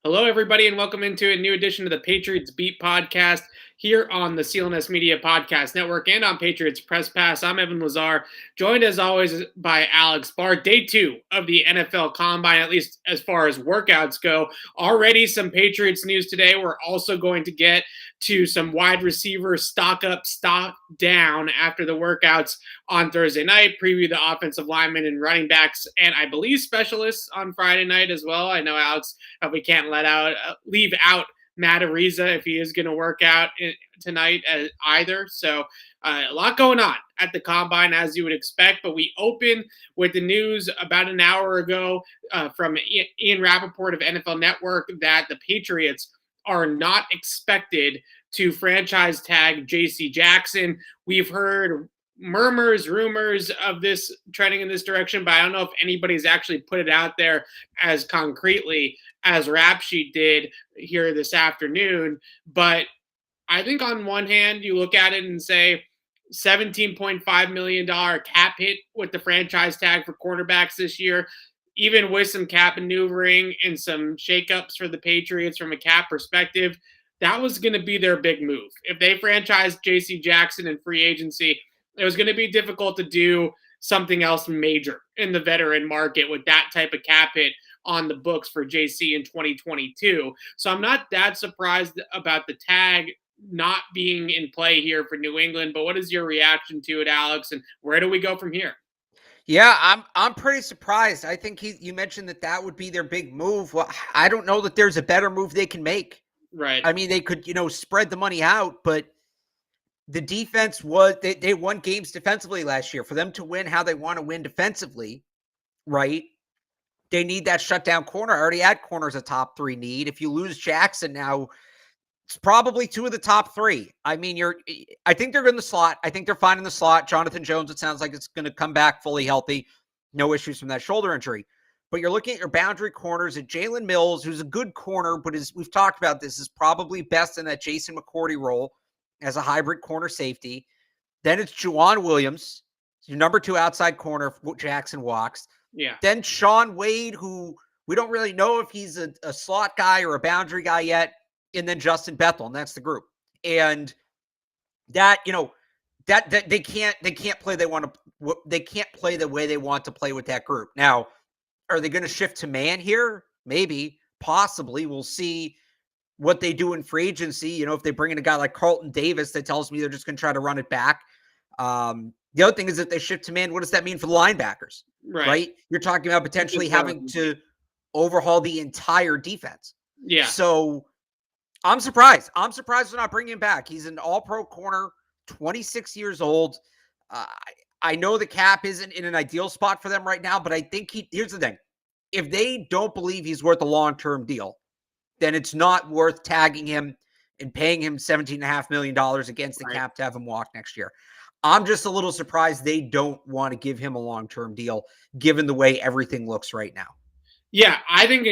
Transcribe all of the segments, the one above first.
Hello, everybody, and welcome into a new edition of the Patriots Beat podcast here on the CLNS Media Podcast Network and on Patriots Press Pass. I'm Evan Lazar, joined as always by Alex Barth. Day 2 of the NFL Combine, at least as far as workouts go. Already some Patriots news today. We're also going to get to some wide receiver stock up, stock down after the workouts on Thursday night, preview the offensive linemen and running backs, and I believe specialists on Friday night as well. I know Alex, we can't leave out Matt Ariza if he is going to work out tonight either. So a lot going on at the Combine, as you would expect. But we open with the news about an hour ago from Ian Rappaport of NFL Network that the Patriots are not expected to franchise tag J.C. Jackson. We've heard murmurs, rumors of this trending in this direction, but I don't know if anybody's actually put it out there as concretely as Rap Sheet did here this afternoon. But I think on one hand, you look at it and say $17.5 million cap hit with the franchise tag for cornerbacks this year, even with some cap maneuvering and some shakeups for the Patriots from a cap perspective, that was going to be their big move. If they franchised J.C. Jackson in free agency, it was going to be difficult to do something else major in the veteran market with that type of cap hit on the books for JC in 2022. So I'm not that surprised about the tag not being in play here for New England. But what is your reaction to it, Alex? And where do we go from here? Yeah, I'm pretty surprised. I think you mentioned that would be their big move. Well, I don't know that there's a better move they can make. Right. I mean, they could, spread the money out, but the defense was they won games defensively last year. For them to win how they want to win defensively, right? They need that shutdown corner. I already had corners a top 3 need. If you lose Jackson now, it's probably 2 of the top 3. I mean, I think they're in the slot. I think they're fine in the slot. Jonathan Jones, it sounds like it's going to come back fully healthy. No issues from that shoulder injury. But you're looking at your boundary corners at Jalen Mills, who's a good corner, but we've talked about this, is probably best in that Jason McCourty role as a hybrid corner safety. Then it's Juwan Williams, your number 2 outside corner if Jackson walks. Yeah. Then Sean Wade, who we don't really know if he's a slot guy or a boundary guy yet. And then Justin Bethel, and that's the group. And that, that they can't play they can't play the way they want to play with that group. Now, are they going to shift to man here? Maybe, possibly. We'll see what they do in free agency. If they bring in a guy like Carlton Davis, that tells me they're just going to try to run it back. The other thing is, if they shift to man, what does that mean for the linebackers? Right? You're talking about potentially having to overhaul the entire defense. Yeah. So I'm surprised. I'm surprised they're not bringing him back. He's an all-pro corner, 26 years old. I know the cap isn't in an ideal spot for them right now, but I think here's the thing. If they don't believe he's worth a long-term deal, then it's not worth tagging him and paying him $17.5 million against the cap to have him walk next year. I'm just a little surprised they don't want to give him a long-term deal, given the way everything looks right now. Yeah, I think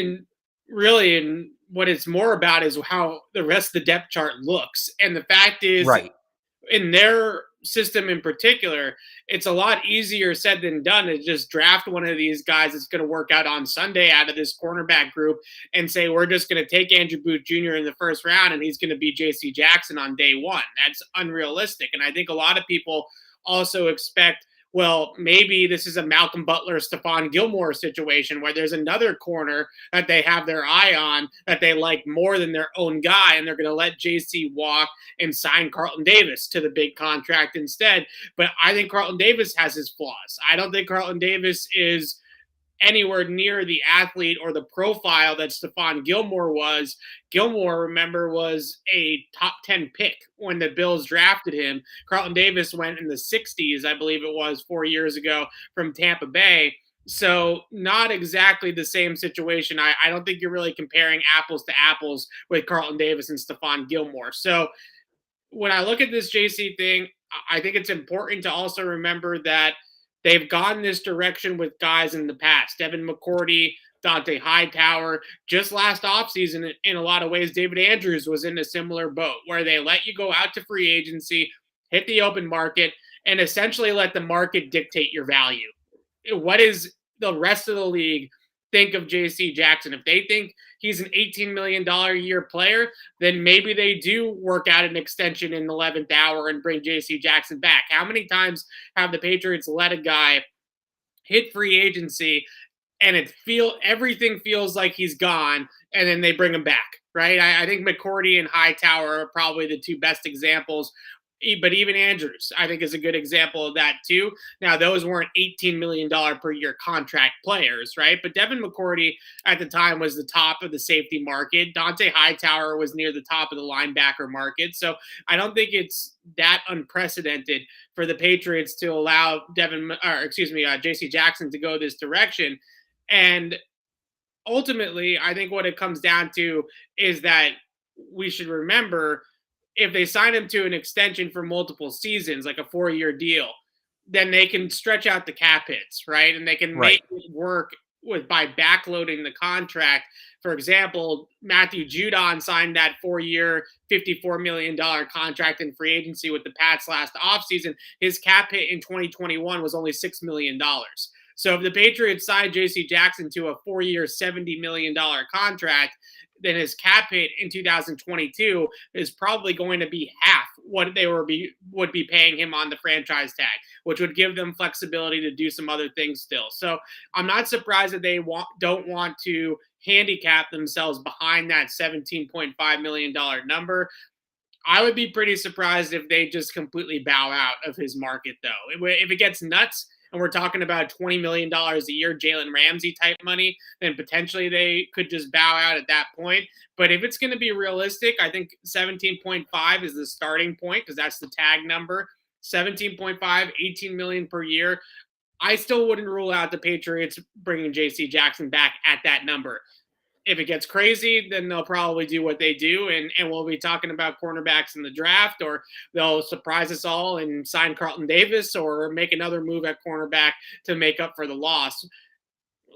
what it's more about is how the rest of the depth chart looks. And the fact is, right, in their system in particular, it's a lot easier said than done to just draft one of these guys that's going to work out on Sunday out of this cornerback group and say, we're just going to take Andrew Booth Jr. in the first round and he's going to be J.C. Jackson on day 1. That's unrealistic. And I think a lot of people also expect, well, maybe this is a Malcolm Butler, Stephon Gilmore situation where there's another corner that they have their eye on that they like more than their own guy, and they're going to let JC walk and sign Carlton Davis to the big contract instead. But I think Carlton Davis has his flaws. I don't think Carlton Davis is anywhere near the athlete or the profile that Stephon Gilmore was. Gilmore, remember, was a top 10 pick when the Bills drafted him. Carlton Davis went in the 60s, I believe it was, 4 years ago from Tampa Bay. So not exactly the same situation. I don't think you're really comparing apples to apples with Carlton Davis and Stephon Gilmore. So when I look at this JC thing, I think it's important to also remember that they've gone this direction with guys in the past. Devin McCourty, Dante Hightower. Just last offseason, in a lot of ways, David Andrews was in a similar boat where they let you go out to free agency, hit the open market, and essentially let the market dictate your value. What is the rest of the league think of JC Jackson. If they think he's an $18 million a year player, then maybe they do work out an extension in the 11th hour and bring JC Jackson back. How many times have the Patriots let a guy hit free agency and everything feels like he's gone, and then they bring him back, right? I think McCourty and Hightower are probably the two best examples. But even Andrews, I think, is a good example of that too. Now, those weren't $18 million per year contract players, right? But Devin McCourty at the time was the top of the safety market. Dante Hightower was near the top of the linebacker market. So I don't think it's that unprecedented for the Patriots to allow JC Jackson to go this direction. And ultimately, I think what it comes down to is that we should remember, if they sign him to an extension for multiple seasons, like a 4-year deal, then they can stretch out the cap hits, right? And they can make it work by backloading the contract. For example, Matthew Judon signed that 4-year, $54 million contract in free agency with the Pats last offseason. His cap hit in 2021 was only $6 million. So if the Patriots signed JC Jackson to a 4-year, $70 million contract, then his cap hit in 2022 is probably going to be half what they would be paying him on the franchise tag, which would give them flexibility to do some other things still. So I'm not surprised that they don't want to handicap themselves behind that $17.5 million number. I would be pretty surprised if they just completely bow out of his market, though. If it gets nuts, and we're talking about $20 million a year, Jalen Ramsey type money, then potentially they could just bow out at that point. But if it's going to be realistic, I think 17.5 is the starting point, because that's the tag number. 17.5, 18 million per year. I still wouldn't rule out the Patriots bringing JC Jackson back at that number. If it gets crazy, then they'll probably do what they do, and we'll be talking about cornerbacks in the draft, or they'll surprise us all and sign Carlton Davis or make another move at cornerback to make up for the loss.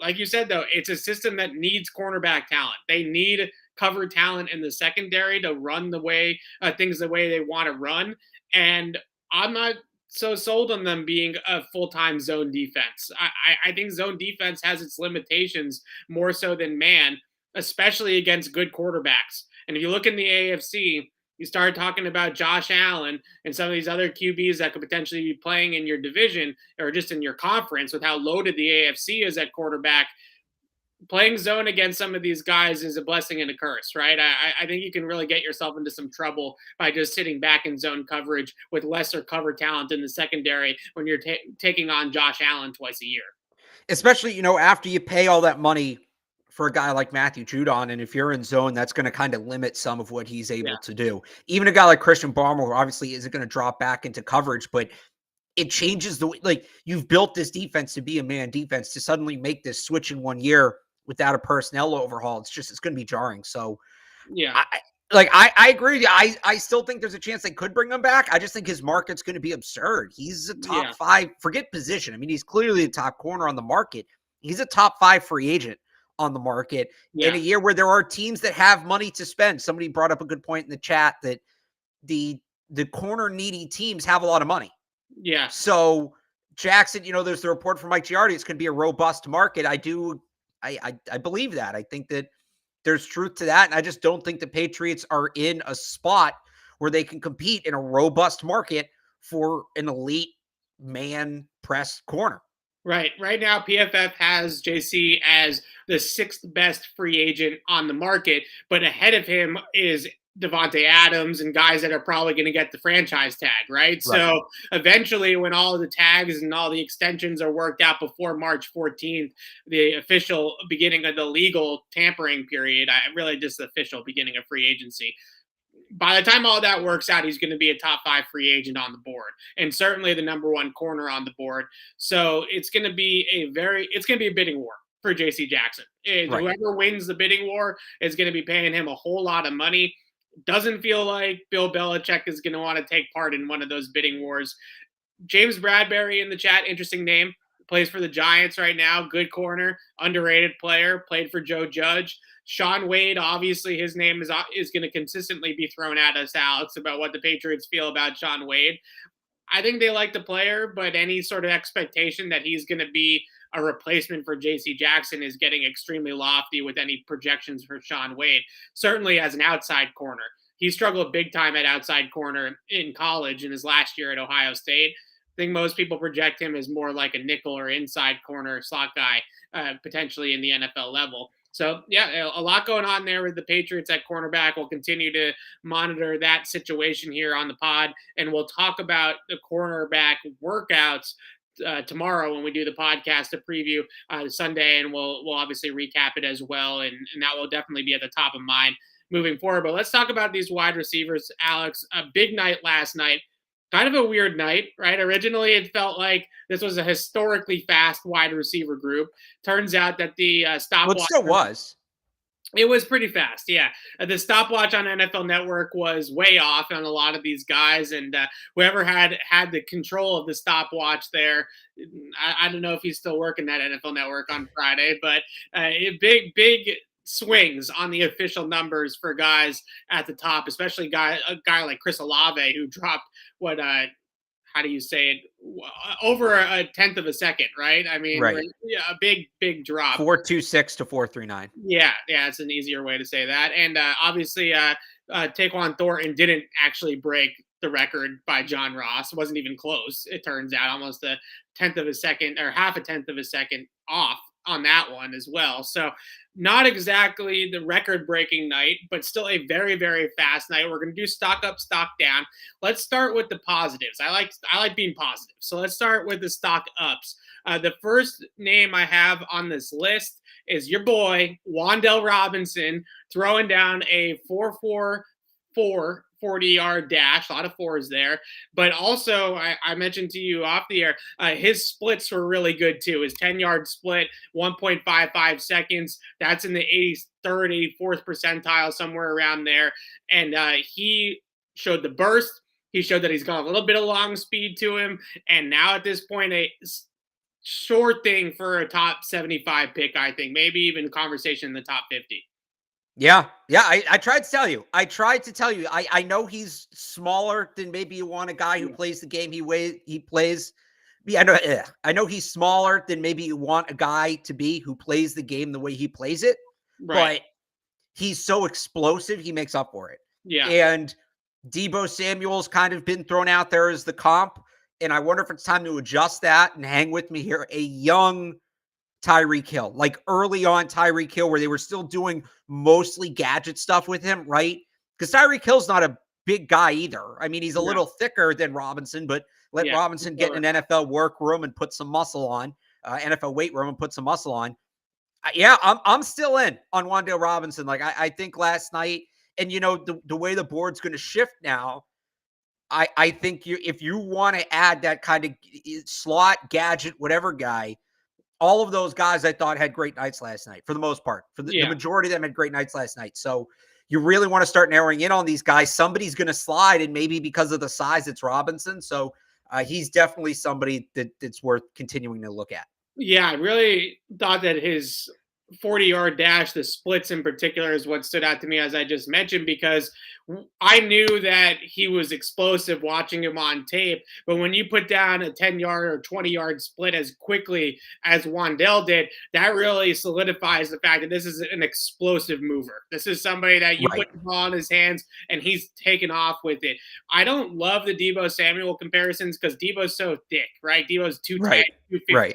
Like you said, though, it's a system that needs cornerback talent. They need cover talent in the secondary to run things the way they want to run, and I'm not so sold on them being a full-time zone defense. I think zone defense has its limitations more so than man, especially against good quarterbacks. And if you look in the AFC, you start talking about Josh Allen and some of these other QBs that could potentially be playing in your division or just in your conference, with how loaded the AFC is at quarterback. Playing zone against some of these guys is a blessing and a curse, right? I think you can really get yourself into some trouble by just sitting back in zone coverage with lesser cover talent in the secondary when you're taking on Josh Allen twice a year. Especially, after you pay all that money for a guy like Matthew Judon, and if you're in zone, that's going to kind of limit some of what he's able to do. Even a guy like Christian Barmore obviously isn't going to drop back into coverage, but it changes the way, like, you've built this defense to be a man defense. To suddenly make this switch in 1 year without a personnel overhaul, it's going to be jarring. So yeah, I agree with you. I still think there's a chance they could bring him back. I just think his market's going to be absurd. He's a top 5, forget position. I mean, he's clearly a top corner on the market. He's a top 5 free agent on the market in a year where there are teams that have money to spend. Somebody brought up a good point in the chat that the corner needy teams have a lot of money. Yeah. So Jackson, there's the report from Mike Giardi. It's going to be a robust market. I believe that. I think that there's truth to that. And I just don't think the Patriots are in a spot where they can compete in a robust market for an elite man press corner. Right. Right now, PFF has JC as the 6th best free agent on the market, but ahead of him is Devontae Adams and guys that are probably going to get the franchise tag, right? So eventually, when all of the tags and all the extensions are worked out before March 14th, the official beginning of the legal tampering period, really just the official beginning of free agency, by the time all that works out, he's going to be a top 5 free agent on the board, and certainly the number 1 corner on the board. So it's going to be a bidding war for JC Jackson. Whoever wins the bidding war is going to be paying him a whole lot of money. Doesn't feel like Bill Belichick is going to want to take part in one of those bidding wars. James Bradbury in the chat, interesting name. Plays for the Giants right now. Good corner, underrated player. Played for Joe Judge. Shaun Wade, obviously his name is going to consistently be thrown at us, Alex, about what the Patriots feel about Shaun Wade. I think they like the player, but any sort of expectation that he's going to be a replacement for J.C. Jackson is getting extremely lofty with any projections for Shaun Wade, certainly as an outside corner. He struggled big time at outside corner in college in his last year at Ohio State. I think most people project him as more like a nickel or inside corner slot guy, potentially in the NFL level. So, yeah, a lot going on there with the Patriots at cornerback. We'll continue to monitor that situation here on the pod, and we'll talk about the cornerback workouts tomorrow when we do the podcast to preview Sunday, and we'll obviously recap it as well, and that will definitely be at the top of mind moving forward. But let's talk about these wide receivers, Alex. A big night last night. Kind of a weird night, right? Originally, it felt like this was a historically fast wide receiver group. Turns out that the stopwatch... Well, it still was. It was pretty fast, yeah. The stopwatch on NFL Network was way off on a lot of these guys, and whoever had the control of the stopwatch there, I don't know if he's still working that NFL Network on Friday, but big swings on the official numbers for guys at the top, especially a guy like Chris Olave, who dropped how do you say it? Over a tenth of a second, right? I mean, right. A big drop. 4.26 to 4.39. Yeah, it's an easier way to say that. And obviously, Taekwon Thornton didn't actually break the record by John Ross. It wasn't even close. It turns out almost a tenth of a second or half a tenth of a second off on that one as well. So not exactly the record-breaking night, but still a very, very fast night. We're going to do stock up, stock down. Let's start with the positives. I like being positive. So let's start with the stock ups. The first name I have on this list is your boy, Wan'Dale Robinson, throwing down a 4.44 40-yard dash. A lot of fours there. But also, I mentioned to you off the air, his splits were really good too. His 10-yard split, 1.55 seconds. That's in the 83rd, 84th percentile, somewhere around there. And he showed the burst. He showed that he's got a little bit of long speed to him. And now at this point, a sure thing for a top 75 pick, I think. Maybe even conversation in the top 50. Yeah. I tried to tell you. I know he's smaller than maybe you want a guy who plays the game he plays. Yeah, I know he's smaller than maybe you want a guy to be who plays the game the way he plays it. Right. But he's so explosive, he makes up for it. Yeah. And Deebo Samuel's kind of been thrown out there as the comp. And I wonder if it's time to adjust that and hang with me here. A young Tyreek Hill, like early on Tyreek Hill, where they were still doing mostly gadget stuff with him, right? Because Tyreek Hill's not a big guy either. I mean, he's a little thicker than Robinson, but let Robinson get in an NFL workroom and put some muscle on, NFL weight room and put some muscle on. I'm still in on Wan'Dale Robinson. Like I think last night, and the way the board's going to shift now, I think if you want to add that kind of slot gadget, whatever guy, all of those guys I thought had great nights last night for the most part. The majority of them had great nights last night. So you really want to start narrowing in on these guys. Somebody's going to slide, and maybe because of the size, it's Robinson. So he's definitely somebody that's worth continuing to look at. Yeah, I really thought that his 40-yard dash, the splits in particular, is what stood out to me, as I just mentioned, because I knew that he was explosive watching him on tape. But when you put down a 10-yard or 20-yard split as quickly as Wan'Dale did, that really solidifies the fact that this is an explosive mover. This is somebody that you put the ball in his hands and he's taken off with it. I don't love the Deebo Samuel comparisons because Deebo's so thick, right? Deebo's 210, 215. Right.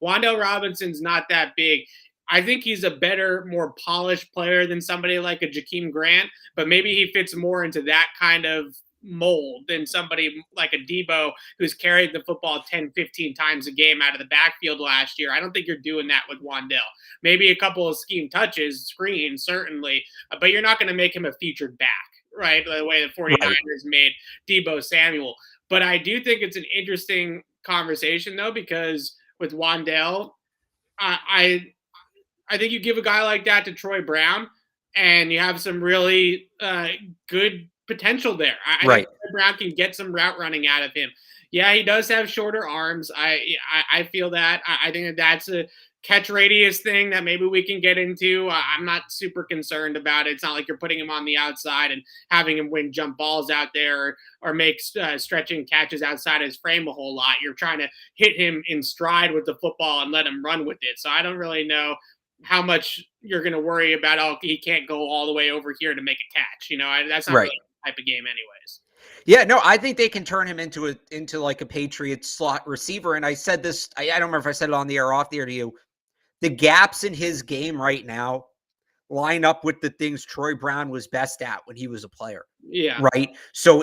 Wan'Dale Robinson's not that big. I think he's a better, more polished player than somebody like a Jakeem Grant, but maybe he fits more into that kind of mold than somebody like a Deebo who's carried the football 10, 15 times a game out of the backfield last year. I don't think you're doing that with Wan'Dale. Maybe a couple of scheme touches, screens, certainly, but you're not going to make him a featured back, right? The way the 49ers made Deebo Samuel. But I do think it's an interesting conversation, though, because with Wan'Dale, I think you give a guy like that to Troy Brown, and you have some really good potential there. I think Troy Brown can get some route running out of him. Yeah, he does have shorter arms. I feel that. I think that's a catch radius thing that maybe we can get into. I'm not super concerned about it. It's not like you're putting him on the outside and having him win jump balls out there or make stretching catches outside his frame a whole lot. You're trying to hit him in stride with the football and let him run with it. So I don't really know how much you're going to worry about, oh, he can't go all the way over here to make a catch. That's not really the type of game anyways. Yeah, no, I think they can turn him into like a Patriots slot receiver. And I said this, I don't remember if I said it on the air or off the air to you. The gaps in his game right now line up with the things Troy Brown was best at when he was a player. Yeah. Right. So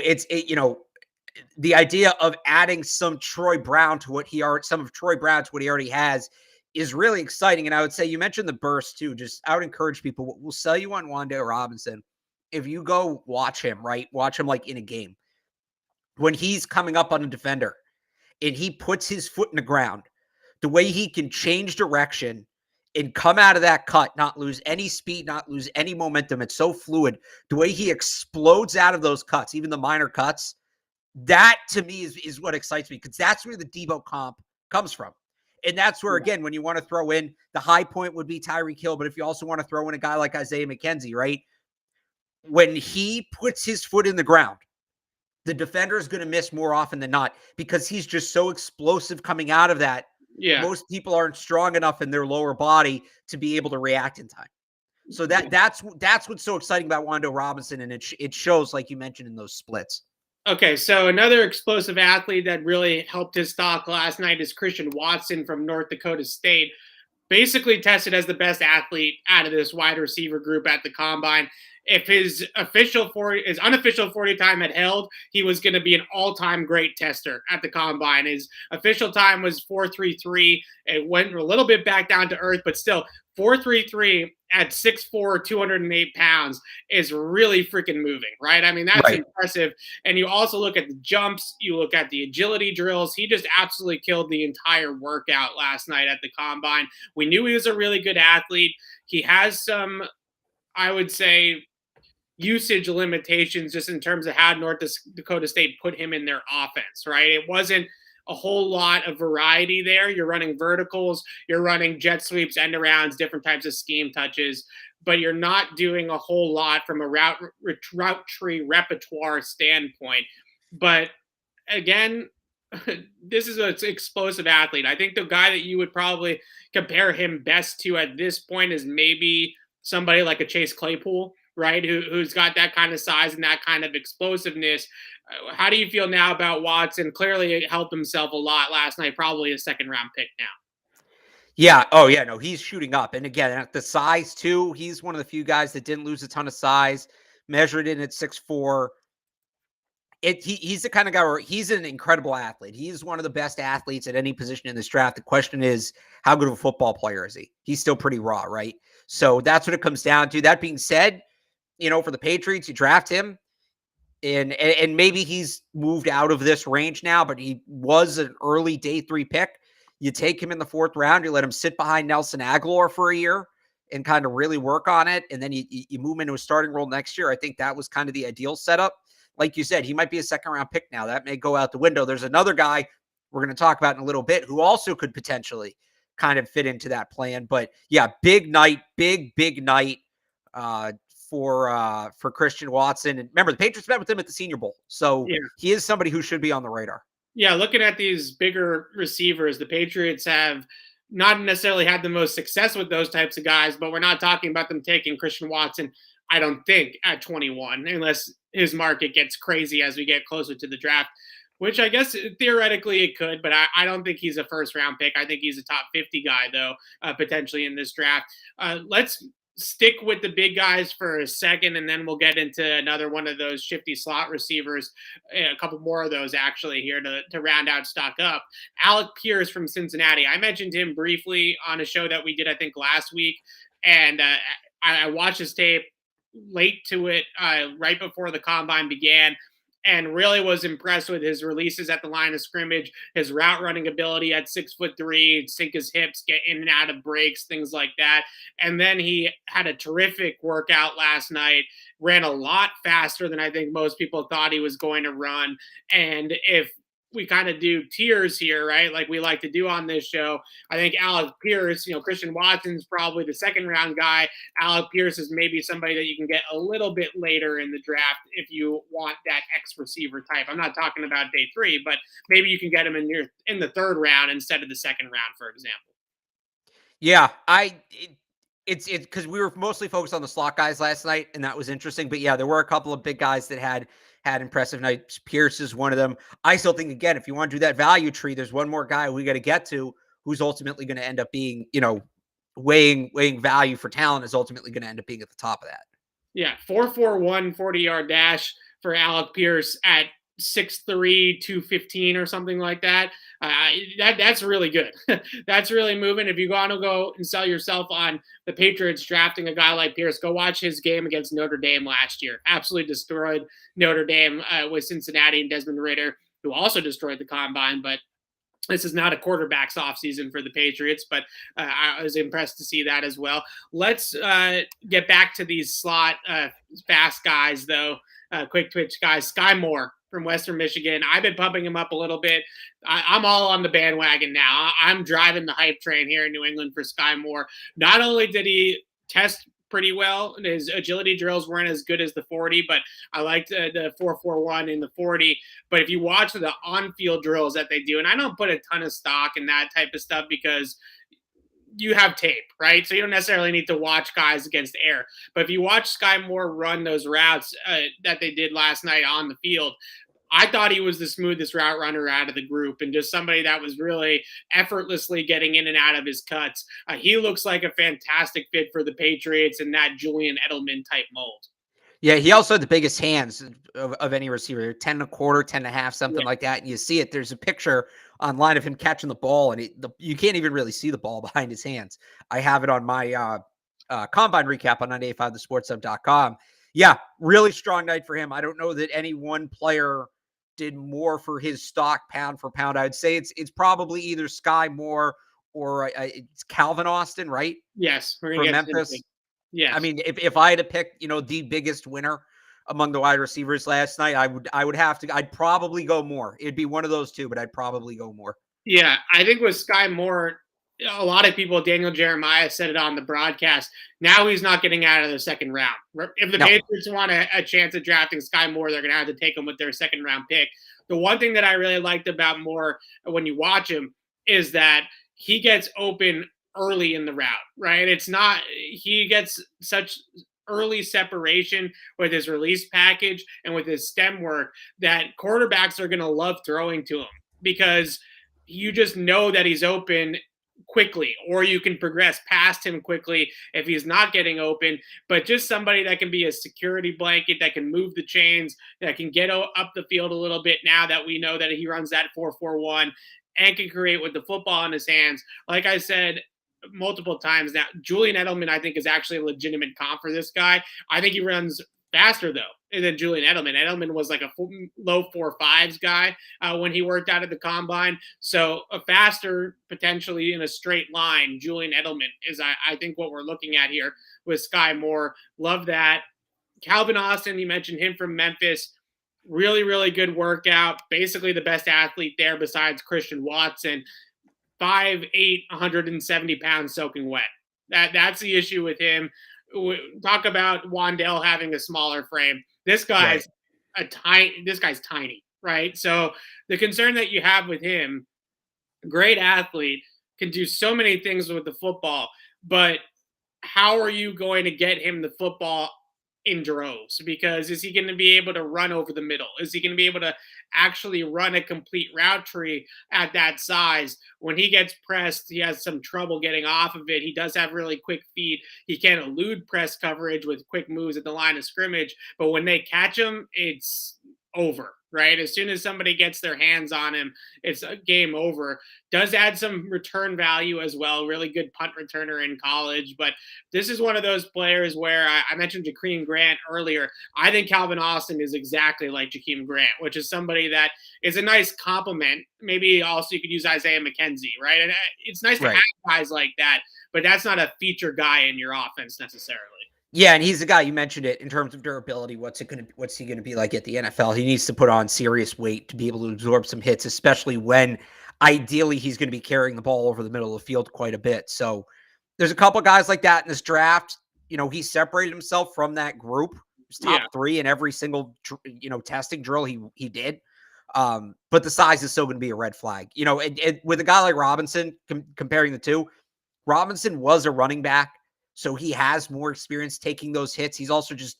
the idea of adding some Troy Brown to what he already has is really exciting. And I would say, you mentioned the burst too. I would encourage people, we'll sell you on Wan'Dale Robinson. If you go watch him like in a game, when he's coming up on a defender and he puts his foot in the ground, the way he can change direction and come out of that cut, not lose any speed, not lose any momentum. It's so fluid. The way he explodes out of those cuts, even the minor cuts, that to me is what excites me, because that's where the Debo comp comes from. And that's where, again, when you want to throw in, the high point would be Tyreek Hill, but if you also want to throw in a guy like Isaiah McKenzie, right? When he puts his foot in the ground, the defender is going to miss more often than not, because he's just so explosive coming out of that. Yeah. Most people aren't strong enough in their lower body to be able to react in time. So that's what's so exciting about Wan'Dale Robinson, and it shows, like you mentioned, in those splits. Okay, so another explosive athlete that really helped his stock last night is Christian Watson from North Dakota State. Basically tested as the best athlete out of this wide receiver group at the combine. If his unofficial 40 time had held, he was going to be an all-time great tester at the combine. His official time was 4.33. It went a little bit back down to earth, but still 4.33 at 6'4", 208 pounds is really freaking moving, right? I mean, that's impressive. And you also look at the jumps, you look at the agility drills. He just absolutely killed the entire workout last night at the combine. We knew he was a really good athlete. He has some, I would say, usage limitations just in terms of how North Dakota State put him in their offense, right? It wasn't a whole lot of variety there. You're running verticals, you're running jet sweeps, end arounds, different types of scheme touches, but you're not doing a whole lot from a route tree repertoire standpoint. But again, this is an explosive athlete. I think the guy that you would probably compare him best to at this point is maybe somebody like a Chase Claypool, right? Who's got that kind of size and that kind of explosiveness. How do you feel now about Watson? Clearly it helped himself a lot last night, probably a second-round pick now. Yeah. Oh, yeah. No, he's shooting up. And again, at the size too, he's one of the few guys that didn't lose a ton of size, measured in at 6'4". He's the kind of guy where he's an incredible athlete. He's one of the best athletes at any position in this draft. The question is, how good of a football player is he? He's still pretty raw, right? So that's what it comes down to. That being said, for the Patriots, you draft him, and maybe he's moved out of this range now, but he was an early day 3 pick. You take him in the 4th round, you let him sit behind Nelson Agholor for a year and kind of really work on it, and then you move him into a starting role next year. I think that was kind of the ideal setup. Like you said, he might be a second-round pick now. That may go out the window. There's another guy we're going to talk about in a little bit who also could potentially kind of fit into that plan. But yeah, big night for Christian Watson. And remember, the Patriots met with him at the Senior Bowl. So he is somebody who should be on the radar. Yeah, looking at these bigger receivers, the Patriots have not necessarily had the most success with those types of guys, but we're not talking about them taking Christian Watson, I don't think, at 21, unless his market gets crazy as we get closer to the draft, which I guess theoretically it could, but I don't think he's a first-round pick. I think he's a top 50 guy, though, potentially in this draft. Let's stick with the big guys for a second, and then we'll get into another one of those shifty slot receivers, a couple more of those actually here to round out stock up. Alec Pierce from Cincinnati. I mentioned him briefly on a show that we did, I think, last week, and I watched his tape late to it, right before the combine began, and really was impressed with his releases at the line of scrimmage, his route running ability at 6'3", sink his hips, get in and out of breaks, things like that. And then he had a terrific workout last night, ran a lot faster than I think most people thought he was going to run. And if we kind of do tiers here, right? Like we like to do on this show. I think Alec Pierce, Christian Watson's probably the second round guy. Alec Pierce is maybe somebody that you can get a little bit later in the draft if you want that X receiver type. I'm not talking about day 3, but maybe you can get him in the third round instead of the second round, for example. Yeah, it's because we were mostly focused on the slot guys last night, and that was interesting. But yeah, there were a couple of big guys that had impressive nights. Pierce is one of them. I still think, again, if you want to do that value tree, there's one more guy we got to get to who's ultimately going to end up being, weighing value for talent is ultimately going to end up being at the top of that. Yeah, 4.41 40-yard dash for Alec Pierce at 6'3", 215 or something like that. That's really good. That's really moving. If you want to go and sell yourself on the Patriots drafting a guy like Pierce, go watch his game against Notre Dame last year. Absolutely destroyed Notre Dame with Cincinnati and Desmond Ritter, who also destroyed the combine. But this is not a quarterback's offseason for the Patriots, but I was impressed to see that as well. Let's get back to these slot fast guys, though. Quick twitch guys. Skye Moore from Western Michigan. I've been pumping him up a little bit. I'm all on the bandwagon now. I'm driving the hype train here in New England for Skye Moore. Not only did he test pretty well, his agility drills weren't as good as the 40, but I liked the 4.41 in the 40. But if you watch the on-field drills that they do, and I don't put a ton of stock in that type of stuff because you have tape, right? So you don't necessarily need to watch guys against air. But if you watch Skye Moore run those routes that they did last night on the field, I thought he was the smoothest route runner out of the group and just somebody that was really effortlessly getting in and out of his cuts. He looks like a fantastic fit for the Patriots in that Julian Edelman type mold. Yeah, he also had the biggest hands of any receiver, 10 and a quarter, 10 and a half, something like that. And you see it. There's a picture online of him catching the ball, and you can't even really see the ball behind his hands. I have it on my combine recap on 985thesportshub.com. Yeah, really strong night for him. I don't know that any one player did more for his stock pound for pound. I'd say it's probably either Skye Moore or it's Calvin Austin, right? Yes, for Memphis. Yeah, I mean, if I had to pick, the biggest winner among the wide receivers last night, I'd probably go Moore. It'd be one of those two, but I'd probably go Moore. Yeah, I think with Skye Moore, a lot of people, Daniel Jeremiah said it on the broadcast. Now he's not getting out of the second round. If the Patriots want a chance at drafting Skye Moore, they're going to have to take him with their second round pick. The one thing that I really liked about Moore when you watch him is that he gets open early in the route, right? It's not, he gets such early separation with his release package and with his stem work that quarterbacks are going to love throwing to him because you just know that he's open quickly, or you can progress past him quickly if he's not getting open. But just somebody that can be a security blanket, that can move the chains, that can get up the field a little bit now that we know that he runs that 4.41 and can create with the football in his hands. Like I said multiple times now, Julian Edelman, I think, is actually a legitimate comp for this guy. I think he runs faster, though, than Julian Edelman. Edelman was like a low 4.5s guy when he worked out of the combine. So a faster, potentially in a straight line, Julian Edelman is, I think, what we're looking at here with Skye Moore. Love that. Calvin Austin, you mentioned him from Memphis. Really, really good workout. Basically the best athlete there besides Christian Watson. 5'8", 170 pounds soaking wet. That's the issue with him. Talk about Wandell having a smaller frame. This guy's tiny, right? So the concern that you have with him, great athlete, can do so many things with the football, but how are you going to get him the football in droves? Because is he going to be able to run over the middle? Is he going to be able to actually run a complete route tree at that size? When he gets pressed, he has some trouble getting off of it. He does have really quick feet. He can elude press coverage with quick moves at the line of scrimmage, but when they catch him, it's over, right? As soon as somebody gets their hands on him, it's a game over. Does add some return value as well. Really good punt returner in college. But this is one of those players where I mentioned Jakeem Grant earlier. I think Calvin Austin is exactly like Jakeem Grant, which is somebody that is a nice compliment. Maybe also you could use Isaiah McKenzie, right? And it's nice to have guys like that, but that's not a feature guy in your offense necessarily. Yeah, and he's the guy, you mentioned it, in terms of durability. What's he going to be like at the NFL? He needs to put on serious weight to be able to absorb some hits, especially when ideally he's going to be carrying the ball over the middle of the field quite a bit. So there's a couple guys like that in this draft. He separated himself from that group. He was top 3 in every single testing drill he did. But the size is still going to be a red flag. And with a guy like Robinson, comparing the two, Robinson was a running back, so he has more experience taking those hits. He's also just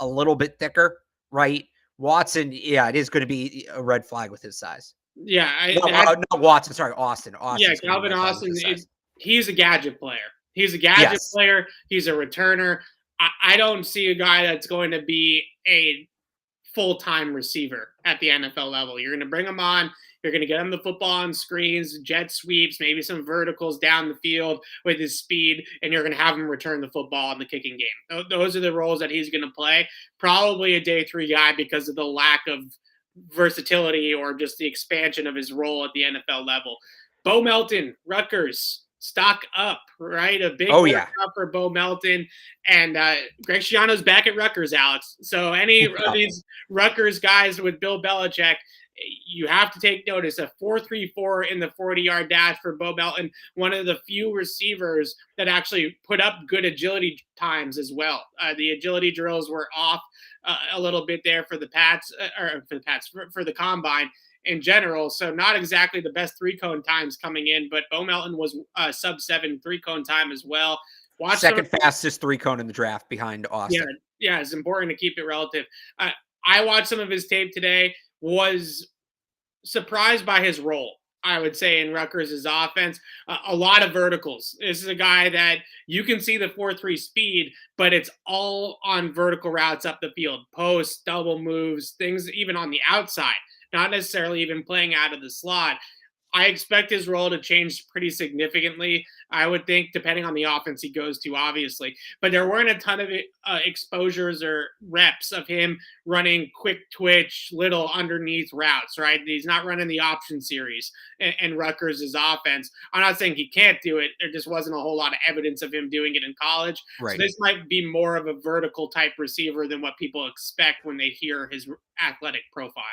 a little bit thicker, right? Watson, yeah, it is going to be a red flag with his size. Yeah, not Watson. Sorry, Austin. Yeah, Calvin Austin. He's a gadget player. He's a gadget player. He's a returner. I don't see a guy that's going to be a full-time receiver at the NFL level. You're going to bring him on. You're going to get him the football on screens, jet sweeps, maybe some verticals down the field with his speed, and you're going to have him return the football in the kicking game. Those are the roles that he's going to play. Probably a day 3 guy because of the lack of versatility or just the expansion of his role at the NFL level. Bo Melton, Rutgers, stock up, right? A big up for Bo Melton. And Greg Schiano's back at Rutgers, Alex. So any of these Rutgers guys with Bill Belichick, you have to take notice. A 4.34 in the 40-yard dash for Bo Melton, one of the few receivers that actually put up good agility times as well. The agility drills were off a little bit there for the Pats, for the combine in general. So not exactly the best 3-cone times coming in, but Bo Melton was sub-7 3-cone time as well. Second fastest 3-cone in the draft behind Austin. Yeah, it's important to keep it relative. I watched some of his tape today, was surprised by his role, I would say, in Rutgers' offense. A lot of verticals. This is a guy that you can see the 4.3 speed, but it's all on vertical routes up the field. Posts, double moves, things even on the outside, not necessarily even playing out of the slot. I expect his role to change pretty significantly, I would think, depending on the offense he goes to, obviously. But there weren't a ton of exposures or reps of him running quick twitch, little underneath routes, right? He's not running the option series in Rutgers' offense. I'm not saying he can't do it. There just wasn't a whole lot of evidence of him doing it in college. Right. So this might be more of a vertical type receiver than what people expect when they hear his athletic profile.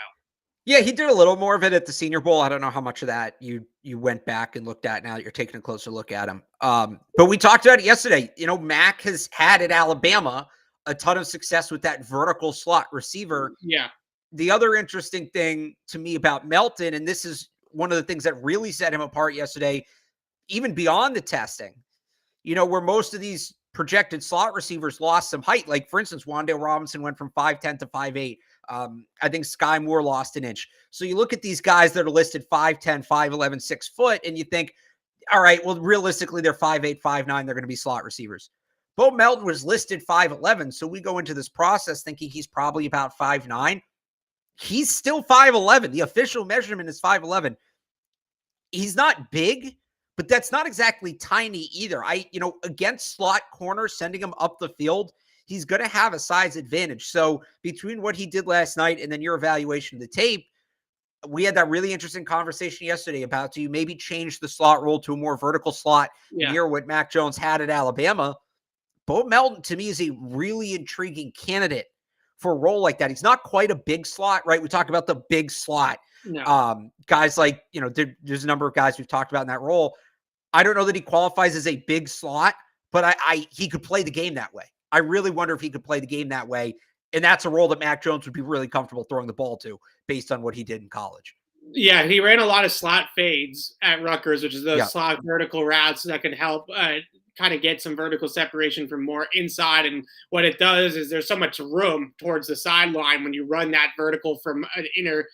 Yeah, he did a little more of it at the Senior Bowl. I don't know how much of that you went back and looked at now that you're taking a closer look at him. But we talked about it yesterday. Mac has had at Alabama a ton of success with that vertical slot receiver. Yeah. The other interesting thing to me about Melton, and this is one of the things that really set him apart yesterday, even beyond the testing, where most of these projected slot receivers lost some height. Like, for instance, Wan'Dale Robinson went from 5'10 to 5'8. I think Skye Moore lost an inch. So you look at these guys that are listed 5'10, 5'11, 6 foot, and you think, all right, well, realistically, they're 5'8, 5'9. They're going to be slot receivers. Bo Melton was listed 5'11. So we go into this process thinking he's probably about 5'9. He's still 5'11. The official measurement is 5'11. He's not big, but that's not exactly tiny either. Against slot corners, sending him up the field, he's going to have a size advantage. So between what he did last night and then your evaluation of the tape, we had that really interesting conversation yesterday about, do you maybe change the slot role to a more vertical slot near what Mac Jones had at Alabama? Bo Melton, to me, is a really intriguing candidate for a role like that. He's not quite a big slot, right? We talked about the big slot. No. Guys like, there's a number of guys we've talked about in that role. I don't know that he qualifies as a big slot, but he could play the game that way. I really wonder if he could play the game that way. And that's a role that Mac Jones would be really comfortable throwing the ball to based on what he did in college. Yeah, he ran a lot of slot fades at Rutgers, which is those slot vertical routes that can help kind of get some vertical separation from more inside. And what it does is there's so much room towards the sideline when you run that vertical from an inner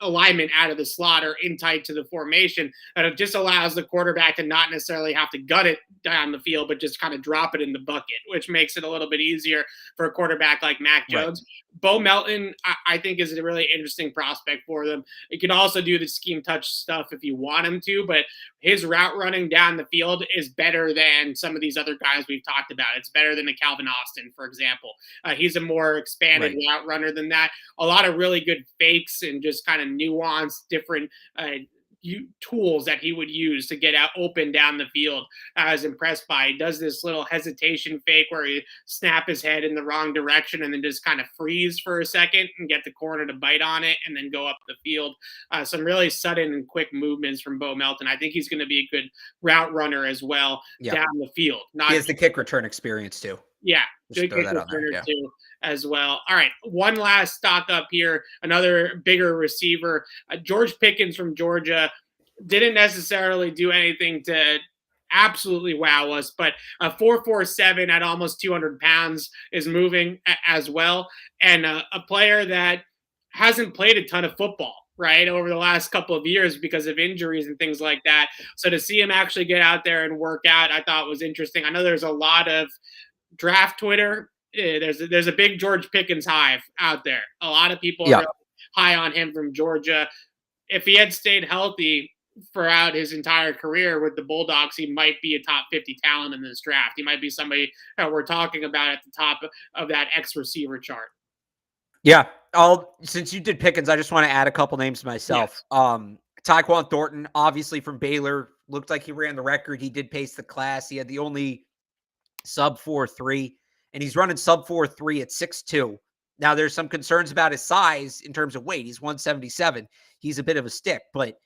alignment out of the slot or in tight to the formation, that it just allows the quarterback to not necessarily have to gut it down the field, but just kind of drop it in the bucket, which makes it a little bit easier for a quarterback like Mac Jones. Right. Bo Melton, I think, is a really interesting prospect for them. He can also do the scheme touch stuff if you want him to, but his route running down the field is better than some of these other guys we've talked about. It's better than a Calvin Austin, for example. He's a more expanded route runner than that. A lot of really good fakes and just kind of nuanced, different tools that he would use to get out open down the field. I was impressed by. He does this little hesitation fake where he snap his head in the wrong direction and then just kind of freeze for a second and get the corner to bite on it and then go up the field. Some really sudden and quick movements from Bo Melton. I think he's going to be a good route runner as well down the field. He has the kick return experience too. Yeah, good kick returner too as well. All right, one last stock up here. Another bigger receiver, George Pickens from Georgia. Didn't necessarily do anything to absolutely wow us, but a 4.47 at almost 200 pounds is moving as well. And a player that hasn't played a ton of football, right, over the last couple of years because of injuries and things like that. So to see him actually get out there and work out, I thought was interesting. I know there's a lot of draft Twitter. There's a big George Pickens hive out there. A lot of people are really high on him from Georgia. If he had stayed healthy throughout his entire career with the Bulldogs, he might be a top 50 talent in this draft. He might be somebody that we're talking about at the top of that X receiver chart. Yeah. Since you did Pickens, I just want to add a couple names myself. Yes. Taekwon Thornton, obviously from Baylor, looked like he ran the record. He did pace the class. He had the only sub 4.3, and he's running sub 4.3 at 6'2". Now there's some concerns about his size in terms of weight. He's 177. He's a bit of a stick, but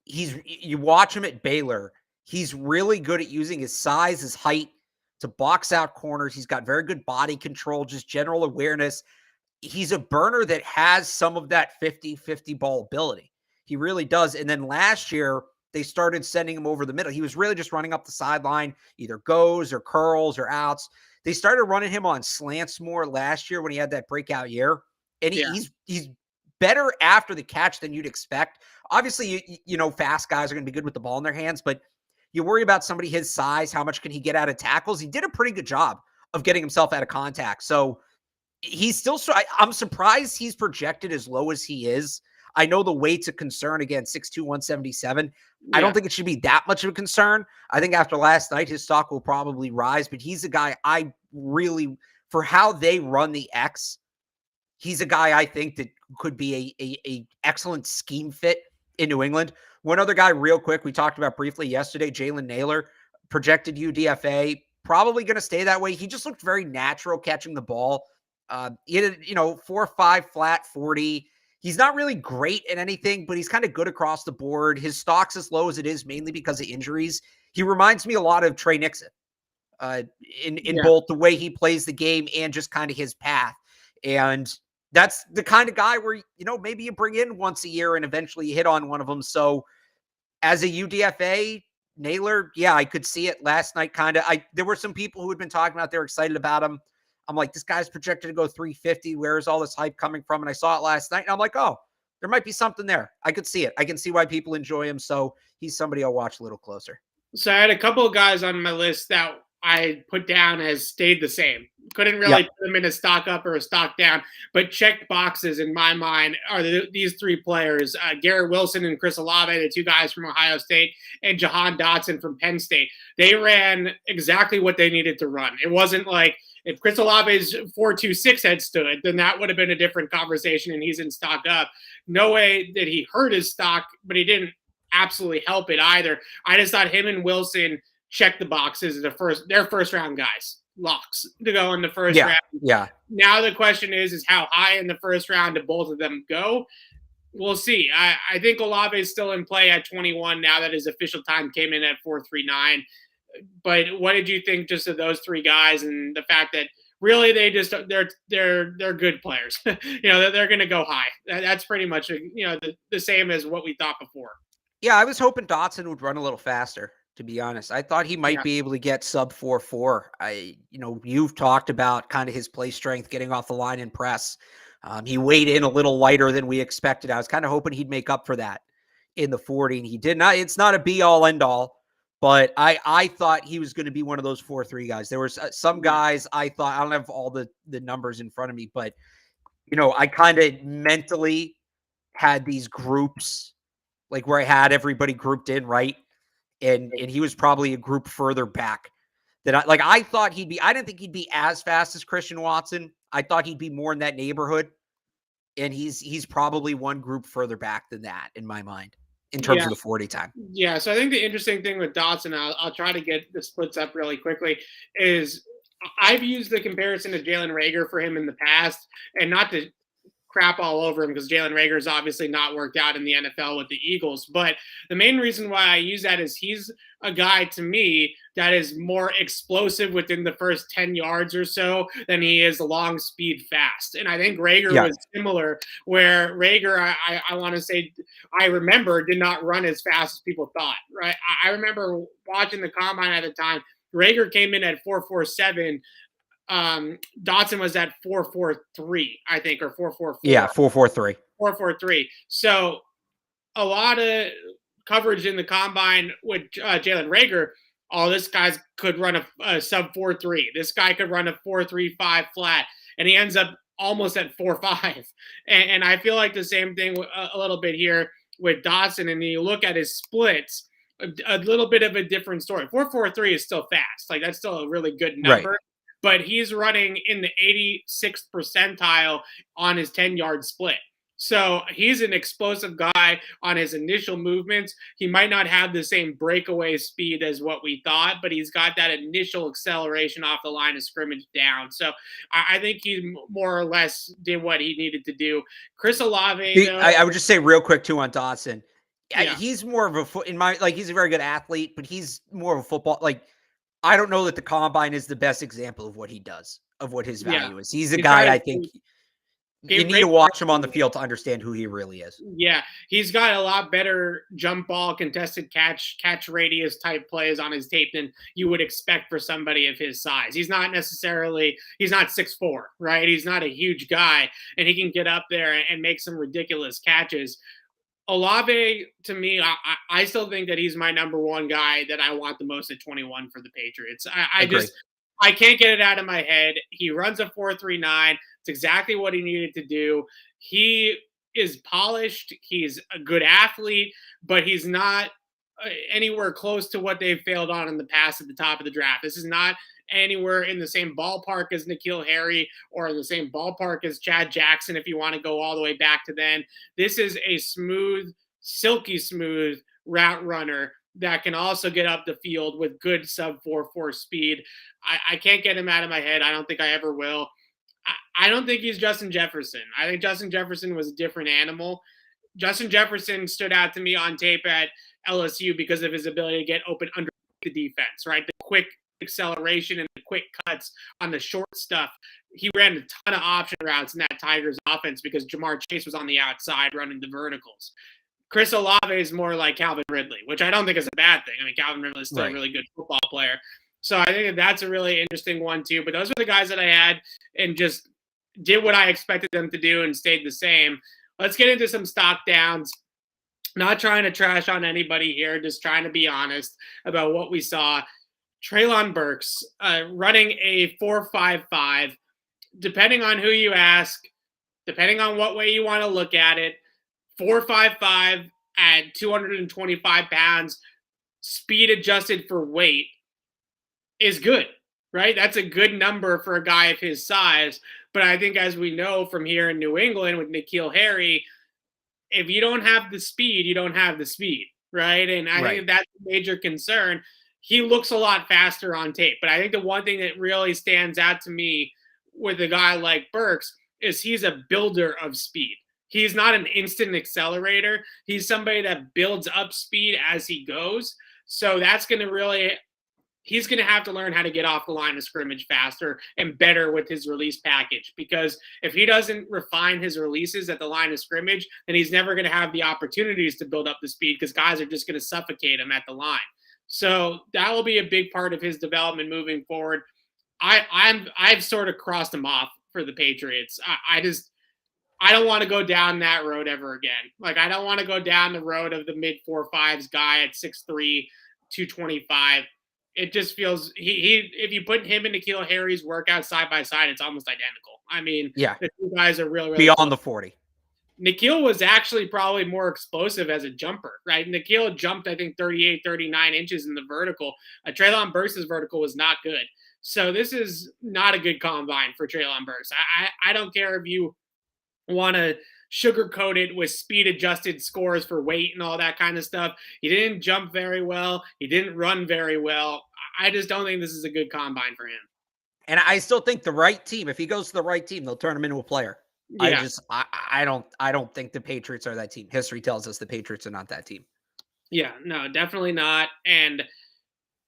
you watch him at Baylor. He's really good at using his size, his height to box out corners. He's got very good body control, just general awareness. He's a burner that has some of that 50-50 ball ability. He really does. And then last year, they started sending him over the middle. He was really just running up the sideline, either goes or curls or outs. They started running him on slants more last year when he had that breakout year. And he's better after the catch than you'd expect. Obviously, you know, fast guys are going to be good with the ball in their hands, but you worry about somebody his size, how much can he get out of tackles? He did a pretty good job of getting himself out of contact. So he's still, I'm surprised he's projected as low as he is. I know the weight's a concern, again, 6'2", 177. Yeah. I don't think it should be that much of a concern. I think after last night, his stock will probably rise, but he's a guy I really, for how they run the X, he's a guy I think that could be a excellent scheme fit in New England. One other guy real quick, we talked about briefly yesterday, Jalen Naylor, projected UDFA, probably going to stay that way. He just looked very natural catching the ball. He had, 4.5 flat 40. He's not really great at anything, but he's kind of good across the board. His stock's as low as it is mainly because of injuries. He reminds me a lot of Trey Nixon in both the way he plays the game and just kind of his path. And that's the kind of guy where, maybe you bring in once a year and eventually you hit on one of them. So as a UDFA, Naylor, I could see it last night. There were some people who had been talking about they're excited about him. I'm like, this guy's projected to go 350. Where's all this hype coming from? And I saw it last night and I'm like, oh, there might be something there. I could see it. I can see why people enjoy him. So he's somebody I'll watch a little closer. So I had a couple of guys on my list that I put down as stayed the same. Couldn't really put them in a stock up or a stock down, but checked boxes in my mind are these three players, Garrett Wilson and Chris Olave, the two guys from Ohio State, and Jahan Dotson from Penn State. They ran exactly what they needed to run. It wasn't like if Chris Olave's 4.26 had stood, then that would have been a different conversation and he's in stock up. No way that he hurt his stock, but he didn't absolutely help it either. I just thought him and Wilson check the boxes as they're first round guys, locks to go in the first round. Yeah. Now the question is how high in the first round do both of them go? We'll see. I think Olave is still in play at 21 now that his official time came in at 4.39. But what did you think just of those three guys and the fact that really they're good players? They're going to go high. That's pretty much the same as what we thought before. Yeah, I was hoping Dotson would run a little faster, to be honest. I thought he might be able to get sub 4.4. You've talked about kind of his play strength, getting off the line and press. He weighed in a little lighter than we expected. I was kind of hoping he'd make up for that in the 40, and he did not. It's not a be-all, end-all, but I thought he was going to be one of those 4.3 guys. There was some guys I thought, I don't have all the numbers in front of me, but, I kind of mentally had these groups, like where I had everybody grouped in, right? And he was probably a group further back that I thought he'd be. I didn't think he'd be as fast as Christian Watson. I thought he'd be more in that neighborhood. And he's probably one group further back than that in my mind. in terms of the 40 time. Yeah, so I think the interesting thing with Dotson, I'll try to get the splits up really quickly, is I've used the comparison to Jalen Reagor for him in the past, and not to crap all over him because Jalen Reagor's obviously not worked out in the NFL with the Eagles. But the main reason why I use that is he's a guy to me that is more explosive within the first 10 yards or so than he is long speed fast. And I think Reagor was similar, where Reagor, I want to say, I remember, did not run as fast as people thought, right? I remember watching the combine at the time. Reagor came in at 4.47. Dotson was at 4.43, I think, or 4.44. Yeah, 4.43. 4.43. So a lot of coverage in the combine with Jalen Reagor. Oh, this guy could run a sub 4.3. This guy could run a 4.35 flat, and he ends up almost at 4.5. And I feel like the same thing a little bit here with Dotson. And you look at his splits, a little bit of a different story. 4.43 is still fast. Like, that's still a really good number. Right. But he's running in the 86th percentile on his 10-yard split. So he's an explosive guy on his initial movements. He might not have the same breakaway speed as what we thought, but he's got that initial acceleration off the line of scrimmage down. So I think he more or less did what he needed to do. Chris Olave, I would just say real quick too on Dotson. Yeah. He's more of he's a very good athlete, but he's more of a football. Like, I don't know that the combine is the best example of what he does, of what his value is. He's a guy I think you need to watch him on the field to understand who he really is. Yeah, he's got a lot better jump ball, contested catch radius type plays on his tape than you would expect for somebody of his size. He's not 6'4", right? He's not a huge guy, and he can get up there and make some ridiculous catches. Olave, to me, I still think that he's my number one guy that I want the most at 21 for the Patriots. I can't get it out of my head. He runs a 4.39. It's exactly what he needed to do. He is polished. He's a good athlete, but he's not anywhere close to what they've failed on in the past at the top of the draft. This is not anywhere in the same ballpark as N'Keal Harry or in the same ballpark as Chad Jackson, if you want to go all the way back to then. This is a smooth, silky smooth route runner that can also get up the field with good sub 4.4 speed. I can't get him out of my head. I don't think I ever will. I don't think he's Justin Jefferson. I think Justin Jefferson was a different animal. Justin Jefferson stood out to me on tape at LSU because of his ability to get open under the defense, right? The quick acceleration and the quick cuts on the short stuff. He ran a ton of option routes in that Tigers offense because Jamar Chase was on the outside running the verticals. Chris Olave is more like Calvin Ridley, which I don't think is a bad thing. I mean, Calvin Ridley is still a really good football player. So I think that's a really interesting one too. But those are the guys that I had and just did what I expected them to do and stayed the same. Let's get into some stock downs. Not trying to trash on anybody here, just trying to be honest about what we saw. Treylon Burks running a 4.55. Depending on who you ask, depending on what way you want to look at it, 4.55 at 225 pounds, speed adjusted for weight, is good, right? That's a good number for a guy of his size. But I think, as we know from here in New England with N'Keal Harry, if you don't have the speed, you don't have the speed, right? And I think that's a major concern. He looks a lot faster on tape. But I think the one thing that really stands out to me with a guy like Burks is he's a builder of speed. He's not an instant accelerator. He's somebody that builds up speed as he goes. So that's going to really – he's going to have to learn how to get off the line of scrimmage faster and better with his release package, because if he doesn't refine his releases at the line of scrimmage, then he's never going to have the opportunities to build up the speed because guys are just going to suffocate him at the line. So that will be a big part of his development moving forward. I've sort of crossed him off for the Patriots. I don't want to go down that road ever again. Like, I don't want to go down the road of the mid 4.5s guy at 6'3", 225. It just feels if you put him and N'Keal Harry's workout side by side, it's almost identical. I mean, the two guys are really beyond close. The 40. N'Keal was actually probably more explosive as a jumper, right? N'Keal jumped, I think, 38, 39 inches in the vertical. Treylon Burks' vertical was not good. So this is not a good combine for Treylon Burks. I don't care if you want to sugar-coated with speed-adjusted scores for weight and all that kind of stuff. He didn't jump very well. He didn't run very well. I just don't think this is a good combine for him. And I still think the right team, if he goes to the right team, they'll turn him into a player. Yeah. I don't think the Patriots are that team. History tells us the Patriots are not that team. Yeah, no, definitely not. And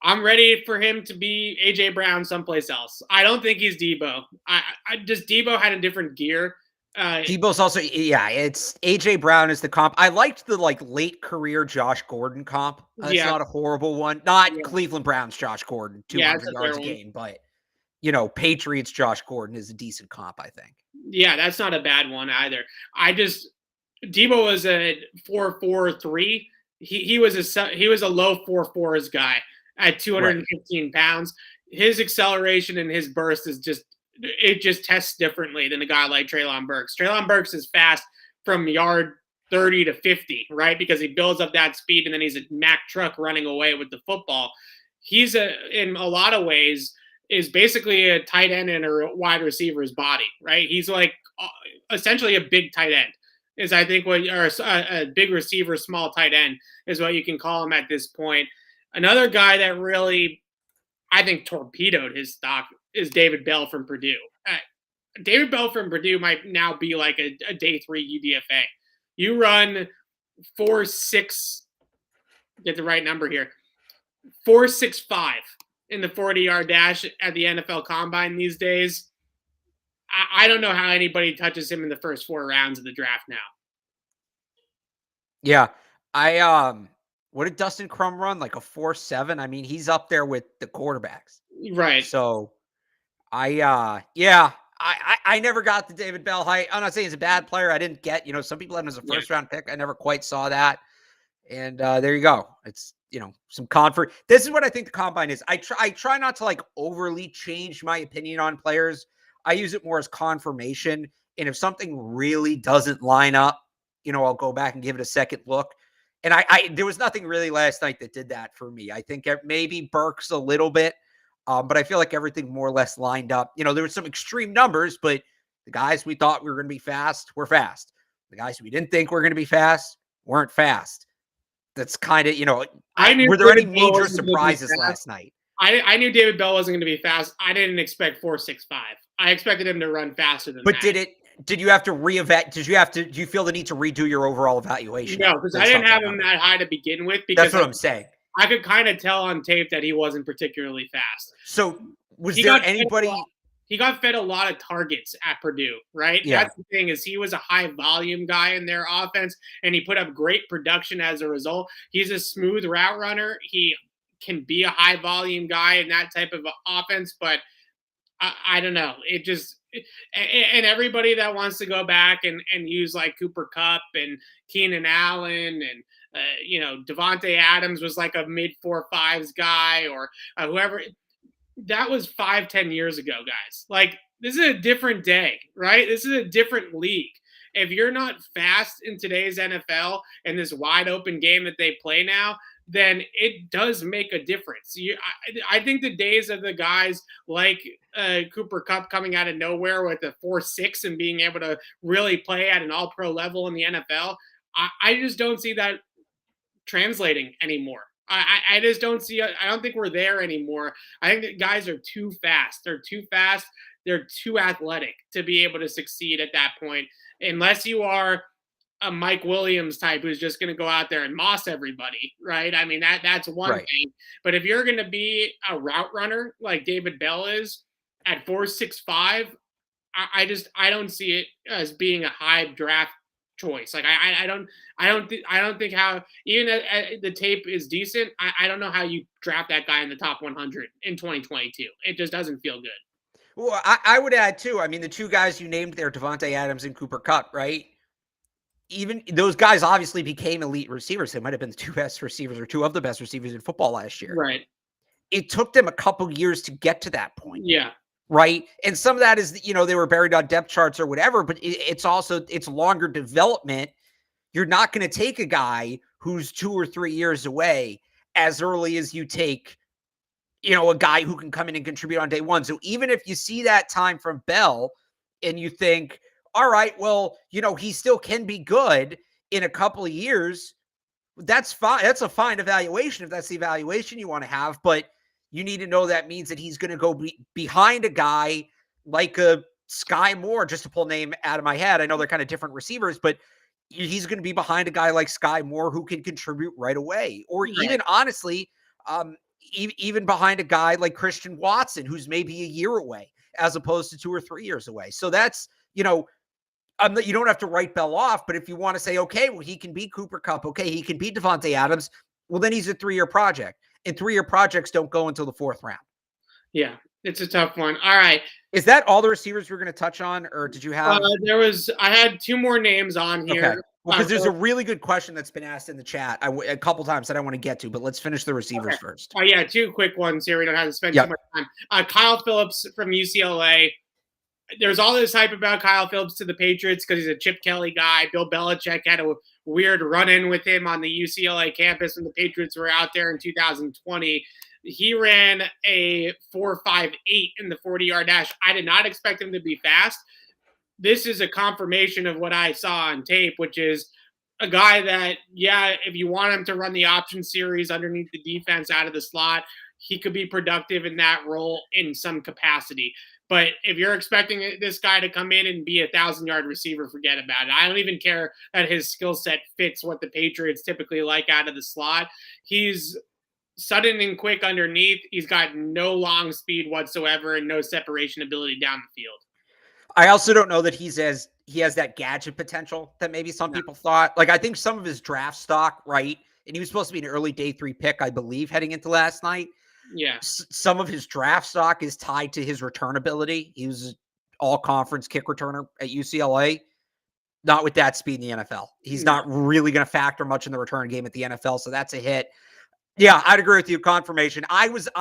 I'm ready for him to be AJ Brown someplace else. I don't think he's Debo. Debo had a different gear. Debo's also, it's AJ Brown is the comp. I liked the late career Josh Gordon comp. That's not a horrible one. Not Cleveland Browns Josh Gordon, 200 yards a game, but Patriots Josh Gordon is a decent comp, I think. Yeah, that's not a bad one either. Debo was a 4.43. He was a low 4.4s guy at 215 pounds. His acceleration and his burst is just tests differently than a guy like Treylon Burks. Treylon Burks is fast from yard 30 to 50, right? Because he builds up that speed and then he's a Mack truck running away with the football. He's in a lot of ways is basically a tight end in a wide receiver's body, right? He's like essentially a big tight end is I think a big receiver, small tight end is what you can call him at this point. Another guy that really, I think, torpedoed his stock is David Bell from Purdue. David Bell from Purdue might now be like a day 3 UDFA. You run 4.6, get the right number here, 4.65 in the 40-yard dash at the NFL Combine these days. I don't know how anybody touches him in the first 4 rounds of the draft now. Yeah. What did Dustin Crum run? Like a 4.7? I mean, he's up there with the quarterbacks. Right. So I never got the David Bell height. I'm not saying he's a bad player. I didn't get, some people had him as a first round pick. I never quite saw that. And there you go. It's, some comfort. This is what I think the combine is. I try not to overly change my opinion on players. I use it more as confirmation. And if something really doesn't line up, I'll go back and give it a second look. And there was nothing really last night that did that for me. I think maybe Burks a little bit, but I feel like everything more or less lined up. There were some extreme numbers, but the guys we thought we were going to be fast were fast. The guys we didn't think were going to be fast weren't fast. That's kind of, were there any major surprises last night? I knew David Bell wasn't going to be fast. I didn't expect 4.65. I expected him to run faster than that. But did you have to do you feel the need to redo your overall evaluation? No, because I didn't have him that high to begin with. Because that's what I'm saying. I could kind of tell on tape that he wasn't particularly fast. So was there anybody? He got fed a lot of targets at Purdue, right? Yeah. That's the thing is he was a high volume guy in their offense, and he put up great production as a result. He's a smooth route runner. He can be a high volume guy in that type of offense, but I don't know. It just and everybody that wants to go back and use like Cooper Kupp and Keenan Allen and Devontae Adams was like a mid 4.5s guy or whoever. That was 5-10 years ago, guys. Like, this is a different day, right? This is a different league. If you're not fast in today's NFL and this wide open game that they play now, then it does make a difference. I think the days of the guys like Cooper Kupp coming out of nowhere with a 4.6 and being able to really play at an all-pro level in the NFL, I just don't see that translating anymore. I just don't see. I don't think we're there anymore. I think that guys are too fast. They're too fast. They're too athletic to be able to succeed at that point. Unless you are a Mike Williams type who's just going to go out there and moss everybody, right? I mean, that's one thing. But if you're going to be a route runner like David Bell is at 4.65, I don't see it as being a high draft choice. Like I don't think how even the tape is decent. I don't know how you draft that guy in the top 100 in 2022. It just doesn't feel good. Well, I would add too. I mean, the two guys you named there, Devontae Adams and Cooper Kupp, right? Even those guys obviously became elite receivers. They might have been the two best receivers or two of the best receivers in football last year. Right. It took them a couple years to get to that point. Yeah. Right. And some of that is, they were buried on depth charts or whatever, but it's also, it's longer development. You're not going to take a guy who's 2 or 3 years away as early as you take, a guy who can come in and contribute on day one. So even if you see that time from Bell and you think, all right, well, he still can be good in a couple of years. That's fine. That's a fine evaluation if that's the evaluation you want to have. But you need to know that means that he's going to go behind a guy like a Skye Moore, just to pull a name out of my head. I know they're kind of different receivers, but he's going to be behind a guy like Skye Moore who can contribute right away. Or even honestly, even behind a guy like Christian Watson, who's maybe a year away as opposed to 2 or 3 years away. So that's, you don't have to write Bell off, but if you want to say, okay, well, he can beat Cooper Kupp. Okay, he can beat Devontae Adams. Well, then he's a 3-year project. And 3-year projects don't go until the 4th round. Yeah, it's a tough one. All right. Is that all the receivers we're going to touch on, or did you have? I had 2 more names on here. Okay. Well, because there's a really good question that's been asked in the chat a couple times that I want to get to, but let's finish the receivers first. Oh, yeah, 2 quick ones here. We don't have to spend too much time. Kyle Phillips from UCLA. There's all this hype about Kyle Phillips to the Patriots because he's a Chip Kelly guy. Bill Belichick had a weird run-in with him on the UCLA campus when the Patriots were out there in 2020. He ran a 4.58 in the 40-yard dash. I did not expect him to be fast. This is a confirmation of what I saw on tape, which is a guy that, if you want him to run the option series underneath the defense out of the slot, he could be productive in that role in some capacity. But if you're expecting this guy to come in and be a 1,000-yard receiver, forget about it. I don't even care that his skill set fits what the Patriots typically like out of the slot. He's sudden and quick underneath. He's got no long speed whatsoever and no separation ability down the field. I also don't know that he has that gadget potential that maybe some people thought. Like, I think some of his draft stock, right? And he was supposed to be an early day 3 pick, I believe, heading into last night. Yeah. Some of his draft stock is tied to his return ability. He was an all-conference kick returner at UCLA. Not with that speed in the NFL. He's not really going to factor much in the return game at the NFL, so that's a hit. Yeah, I'd agree with you. Confirmation. I never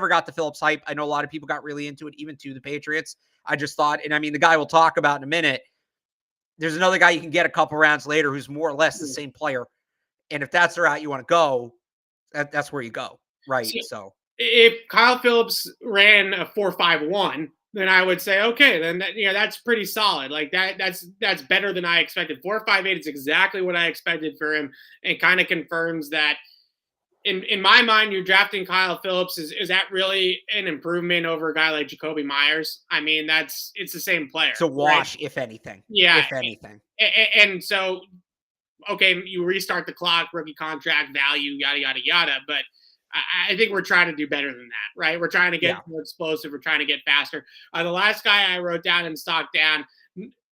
got the Phillips hype. I know a lot of people got really into it, even to the Patriots. I just thought, and I mean, the guy we'll talk about in a minute, there's another guy you can get a couple rounds later who's more or less the same player. And if that's the route you want to go, that's where you go, right? So if Kyle Phillips ran a 4.51, then I would say, okay, then that's pretty solid. Like that's better than I expected. 4.58 is exactly what I expected for him, and kind of confirms that. In my mind, you're drafting Kyle Phillips. Is that really an improvement over a guy like Jacoby Myers? I mean, it's the same player. It's a wash, right? If anything. Yeah, if anything. And so, okay, you restart the clock, rookie contract value, yada yada yada, but I think we're trying to do better than that, right? We're trying to get more explosive. We're trying to get faster. The last guy I wrote down and stocked down,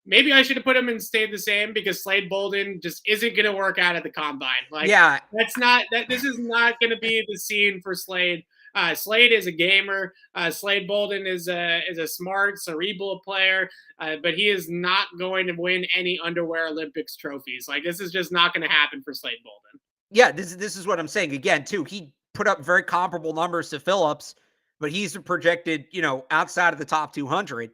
maybe I should have put him and stayed the same because Slade Bolden just isn't going to work out at the combine. Like, this is not going to be the scene for Slade. Slade is a gamer. Slade Bolden is a smart, cerebral player, but he is not going to win any underwear Olympics trophies. Like, this is just not going to happen for Slade Bolden. Yeah, this is what I'm saying again too. He put up very comparable numbers to Phillips, but he's projected, outside of the top 200.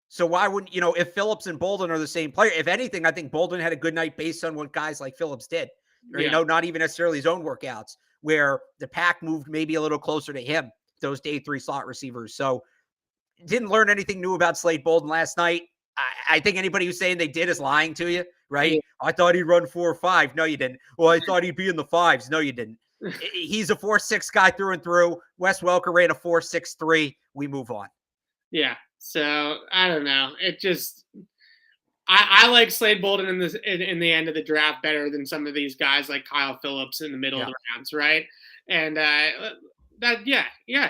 So why wouldn't, if Phillips and Bolden are the same player, if anything, I think Bolden had a good night based on what guys like Phillips did, or, not even necessarily his own workouts, where the pack moved maybe a little closer to him, those day 3 slot receivers. So didn't learn anything new about Slade Bolden last night. I think anybody who's saying they did is lying to you, right? Yeah. I thought he'd run 4.5. No, you didn't. Well, I thought he'd be in the 5s. No, you didn't. He's a 4.6 guy through and through. Wes Welker ran a 4.63. We move on. Yeah. So I don't know. It just, I like Slade Bolden in the end of the draft better than some of these guys like Kyle Phillips in the middle of the rounds, right? And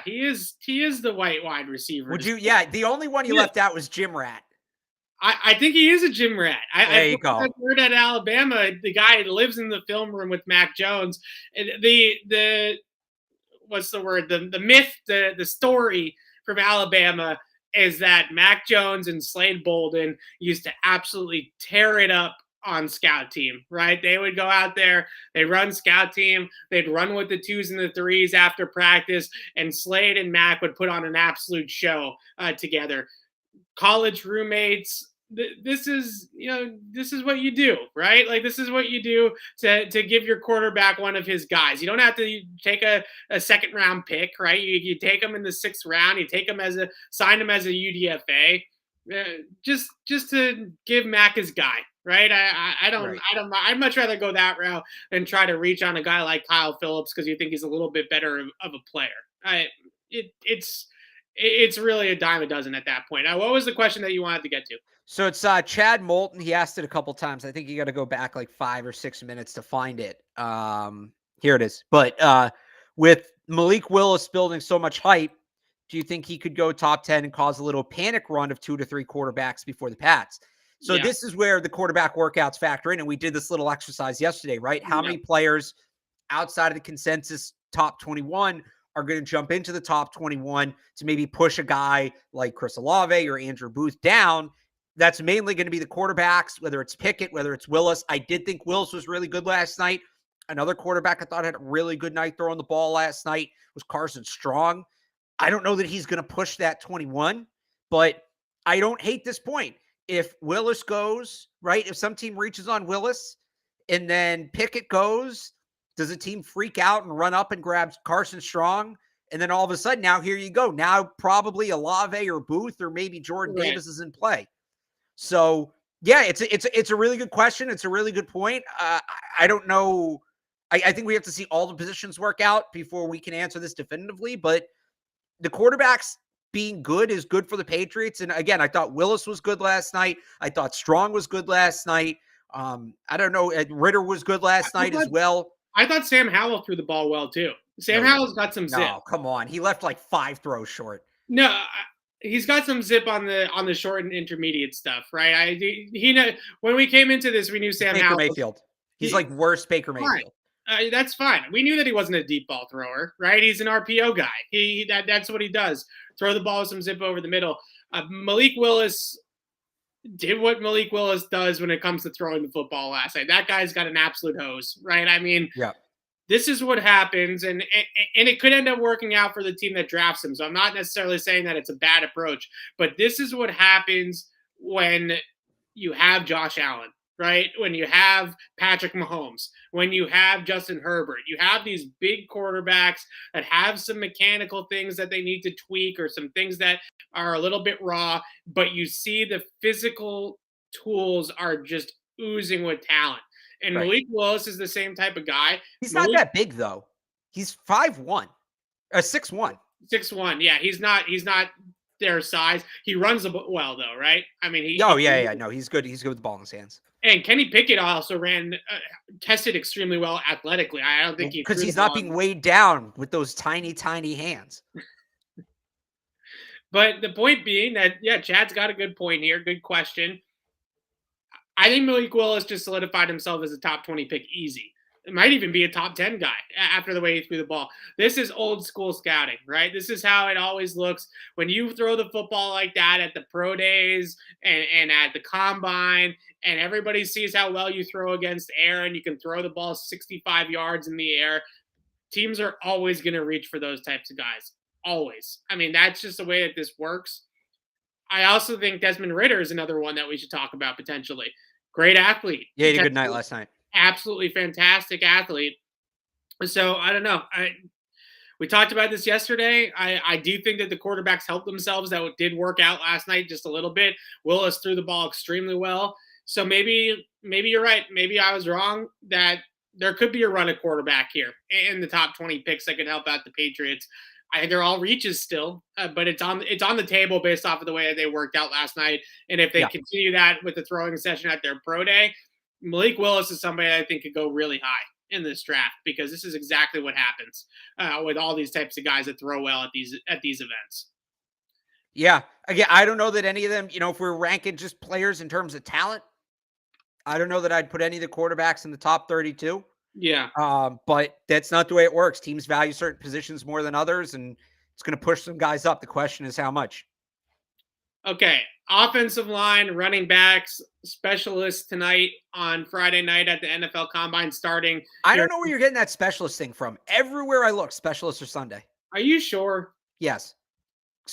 he is the white wide receiver. Would you? Yeah, the only one you left out was Jim Rat. I think he is a gym rat. There you go. I heard at Alabama, the guy lives in the film room with Mac Jones. The what's the word? The myth, the story from Alabama is that Mac Jones and Slade Bolden used to absolutely tear it up on scout team, right? They would go out there, they run scout team, they'd run with the 2s and the 3s after practice, and Slade and Mac would put on an absolute show together. College roommates, this is what you do, right? Like, this is what you do to give your quarterback one of his guys. You don't have to take a 2nd round pick, right? You take him in the 6th round, you take him sign him as a UDFA. just to give Mac his guy, right? Right. I'd much rather go that route than try to reach on a guy like Kyle Phillips because you think he's a little bit better of a player. It's really a dime a dozen at that point. What was the question that you wanted to get to? So it's Chad Moulton. He asked it a couple times. I think you got to go back like 5 or 6 minutes to find it. Here it is. But with Malik Willis building so much hype, do you think he could go top 10 and cause a little panic run of 2 to 3 quarterbacks before the Pats? So Yeah. this is where the quarterback workouts factor in. And we did this little exercise yesterday, right? How many players outside of the consensus top 21 are going to jump into the top 21 to maybe push a guy like Chris Olave or Andrew Booth down? That's mainly going to be the quarterbacks, whether it's Pickett, whether it's Willis. I did think Willis was really good last night. Another quarterback I thought had a really good night throwing the ball last night was Carson Strong. I don't know that he's going to push that 21, but I don't hate this point. If Willis goes, right, if some team reaches on Willis and then Pickett goes, does a team freak out and run up and grab Carson Strong? And then all of a sudden, now here you go. Now probably Olave or Booth or maybe Jordan Davis is in play. So yeah, it's a really good question. It's a really good point. I don't know. I think we have to see all the positions work out before we can answer this definitively. But the quarterbacks being good is good for the Patriots. And again, I thought Willis was good last night. I thought Strong was good last night. I don't know. Ritter was good last night as well. I thought Sam Howell threw the ball well too. Sam Howell's got some zip. No, come on. He left like 5 throws short. No, he's got some zip on the short and intermediate stuff, right? When we came into this, we knew Sam Baker Howell. Mayfield. He's like worse Baker Mayfield. That's fine. We knew that he wasn't a deep ball thrower, right? He's an RPO guy. That's what he does. Throw the ball with some zip over the middle. Malik Willis did what Malik Willis does when it comes to throwing the football last night. That guy's got an absolute hose, right? I mean, yeah. This is what happens, and it could end up working out for the team that drafts him. So I'm not necessarily saying that it's a bad approach, but this is what happens when you have Josh Allen, right? When you have Patrick Mahomes, when you have Justin Herbert, you have these big quarterbacks that have some mechanical things that they need to tweak or some things that are a little bit raw, but you see the physical tools are just oozing with talent. And right. Malik Willis is the same type of guy. He's not that big though. He's 5'1", 6'1". 6'1". Yeah, he's not their size. He runs well though, right? I mean, No, he's good. He's good with the ball in his hands. And Kenny Pickett also tested extremely well athletically. I don't think because he's not being weighed down with those tiny, tiny hands. But the point being that, yeah, Chad's got a good point here. Good question. I think Malik Willis just solidified himself as a top 20 pick easy. It might even be a top 10 guy after the way he threw the ball. This is old school scouting, right? This is how it always looks when you throw the football like that at the pro days and at the combine, and everybody sees how well you throw against air and you can throw the ball 65 yards in the air. Teams are always going to reach for those types of guys. Always. I mean, that's just the way that this works. I also think Desmond Ritter is another one that we should talk about potentially. Great athlete. Yeah, he had a good night last night. Absolutely fantastic athlete. So I don't know. We talked about this yesterday. I do think that the quarterbacks helped themselves. That did work out last night just a little bit. Willis threw the ball extremely well. So maybe you're right. Maybe I was wrong that there could be a run at quarterback here in the top 20 picks that could help out the Patriots. I think they're all reaches still, but it's on the table based off of the way that they worked out last night. And if they continue that with the throwing session at their pro day, Malik Willis is somebody I think could go really high in this draft because this is exactly what happens with all these types of guys that throw well at these events. Yeah. Again, I don't know that any of them, if we're ranking just players in terms of talent, I don't know that I'd put any of the quarterbacks in the top 32. Yeah. But that's not the way it works. Teams value certain positions more than others, and it's going to push some guys up. The question is how much. Okay. Offensive line, running backs, specialists tonight on Friday night at the NFL Combine starting. I don't know where you're getting that specialist thing from. Everywhere I look, specialists are Sunday. Are you sure? Yes.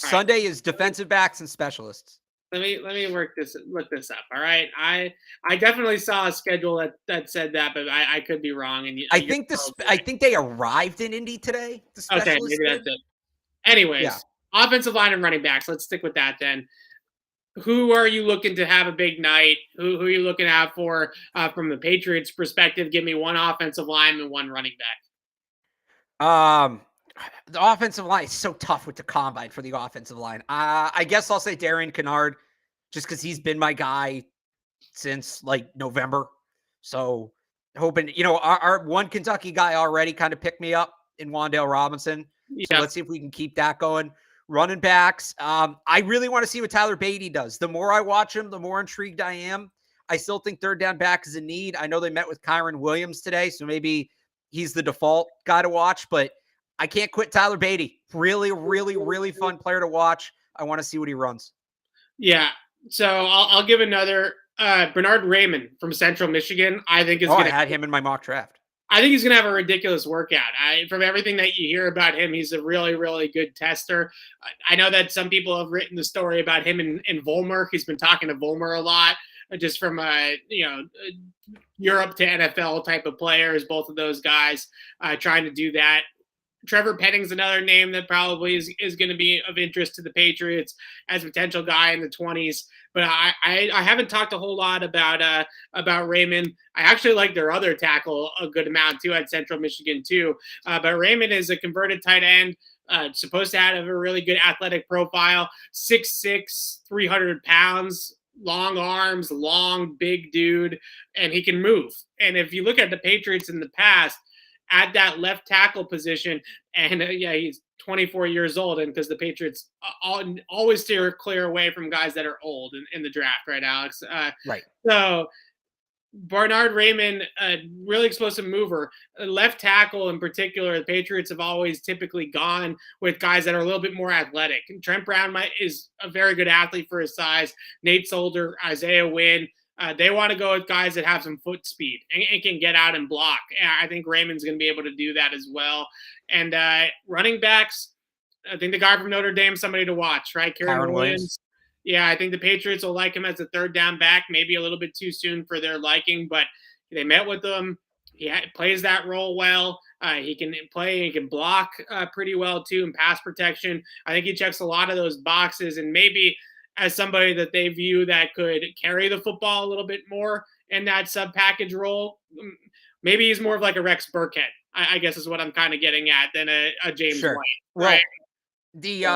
All Sunday right. is defensive backs and specialists. Let me look this up. All right. I definitely saw a schedule that said that, but I could be wrong. And I think they arrived in Indy today. Okay, maybe that's it. Anyways, offensive line and running backs. Let's stick with that then. who are you looking to have a big night? Who are you looking out for from the Patriots' perspective? Give me one offensive line and one running back. The offensive line is so tough with the combine for the offensive line. I guess I'll say Darian Kennard, just because he's been my guy since like November. So hoping, our one Kentucky guy already kind of picked me up in Wan'Dale Robinson. So Yeah. let's see if we can keep that going. Running backs. I really want to see what Tyler Beatty does. The more I watch him, the more intrigued I am. I still think third down back is a need. I know they met with Kyron Williams today, so maybe he's the default guy to watch, but I can't quit Tyler Beatty. Really, really, really fun player to watch. I want to see what he runs. Yeah. So I'll give another Barnard Raymond from Central Michigan. I think is I had him in my mock draft. I think he's going to have a ridiculous workout. From everything that you hear about him, he's a really, really good tester. I know that some people have written the story about him in Volmer. He's been talking to Volmer a lot, just from Europe to NFL type of players. Both of those guys trying to do that. Trevor Penning's another name that probably is going to be of interest to the Patriots as a potential guy in the 20s. But I haven't talked a whole lot about Raymond. I actually like their other tackle a good amount too at Central Michigan too. But Raymond is a converted tight end, supposed to have a really good athletic profile, 6'6", 300 pounds. Long arms, long, big dude, and he can move. And if you look at the Patriots in the past, at that left tackle position, and he's 24 years old, and because the Patriots always steer clear away from guys that are old in the draft, right, Alex? Right. So Barnard Raymond, a really explosive mover, left tackle in particular. The Patriots have always typically gone with guys that are a little bit more athletic. And Trent Brown is a very good athlete for his size. Nate Solder, Isaiah Wynn. They want to go with guys that have some foot speed and can get out and block. And I think Raymond's going to be able to do that as well. And running backs, I think the guy from Notre Dame, somebody to watch, right? Kyron Williams. Yeah, I think the Patriots will like him as a third down back, maybe a little bit too soon for their liking, but they met with him. He plays that role well. He can play, he can block pretty well too in pass protection. I think he checks a lot of those boxes, and maybe as somebody that they view that could carry the football a little bit more in that sub-package role. Maybe he's more of like a Rex Burkhead, I guess is what I'm kind of getting at, than a James White. Right? The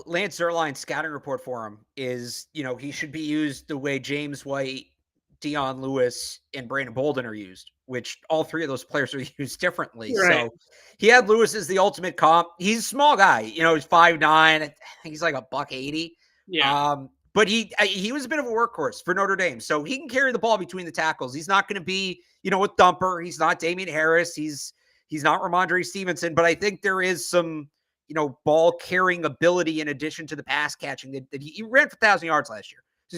Lance Zierlein scouting report for him is, he should be used the way James White, Dion Lewis, and Brandon Bolden are used, which all three of those players are used differently. Right. So he had Lewis as the ultimate comp. He's a small guy, he's 5'9". I think he's like $180. Yeah. But he was a bit of a workhorse for Notre Dame, so he can carry the ball between the tackles. He's not going to be, a thumper. He's not Damian Harris. He's not Ramondre Stevenson, but I think there is some, ball carrying ability in addition to the pass catching that he ran for 1,000 yards last year. So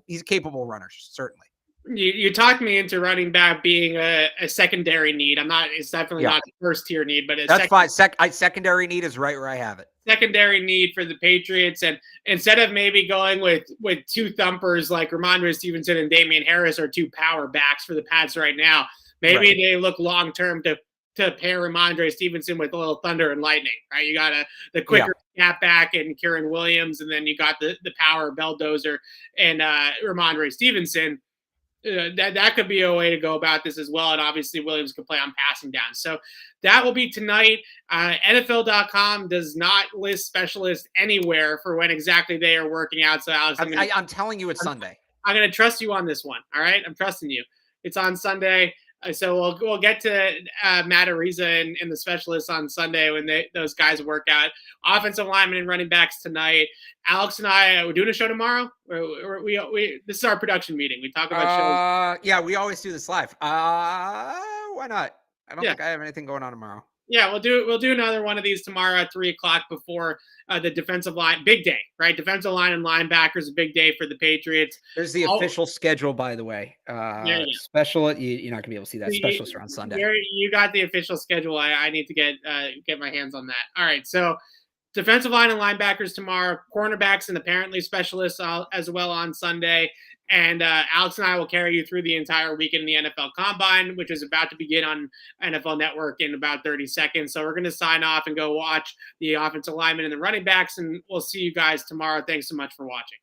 he's a capable runner, certainly. You talked me into running back being a secondary need. It's definitely not a first tier need, but that's fine. Secondary need is right where I have it. Secondary need for the Patriots, and instead of maybe going with two thumpers like Ramondre Stevenson and Damian Harris are two power backs for the Pats right now, maybe they look long term to pair Ramondre Stevenson with a little thunder and lightning, right? You got the quicker gap back and Kieran Williams, and then you got the power Belldozer and Ramondre Stevenson. That could be a way to go about this as well. And obviously Williams could play on passing down. So that will be tonight. NFL.com does not list specialists anywhere for when exactly they are working out. So Alex, I'm telling you it's Sunday. I'm going to trust you on this one. All right. I'm trusting you. It's on Sunday. So we'll get to Matt Ariza and the specialists on Sunday when those guys work out. Offensive linemen and running backs tonight. Alex and I, we're doing a show tomorrow. This is our production meeting. We talk about shows. Yeah, we always do this live. Why not? I don't think I have anything going on tomorrow. Yeah, we'll do another one of these tomorrow at 3:00 before the defensive line. Big day, right? Defensive line and linebackers, a big day for the Patriots. There's the official schedule, by the way. Special, you're not gonna be able to see that. Specialists are on Sunday. You got the official schedule. I need to get my hands on that. All right, so defensive line and linebackers tomorrow. Cornerbacks and apparently specialists as well on Sunday. And Alex and I will carry you through the entire weekend in the NFL Combine, which is about to begin on NFL Network in about 30 seconds. So we're going to sign off and go watch the offensive linemen and the running backs, and we'll see you guys tomorrow. Thanks so much for watching.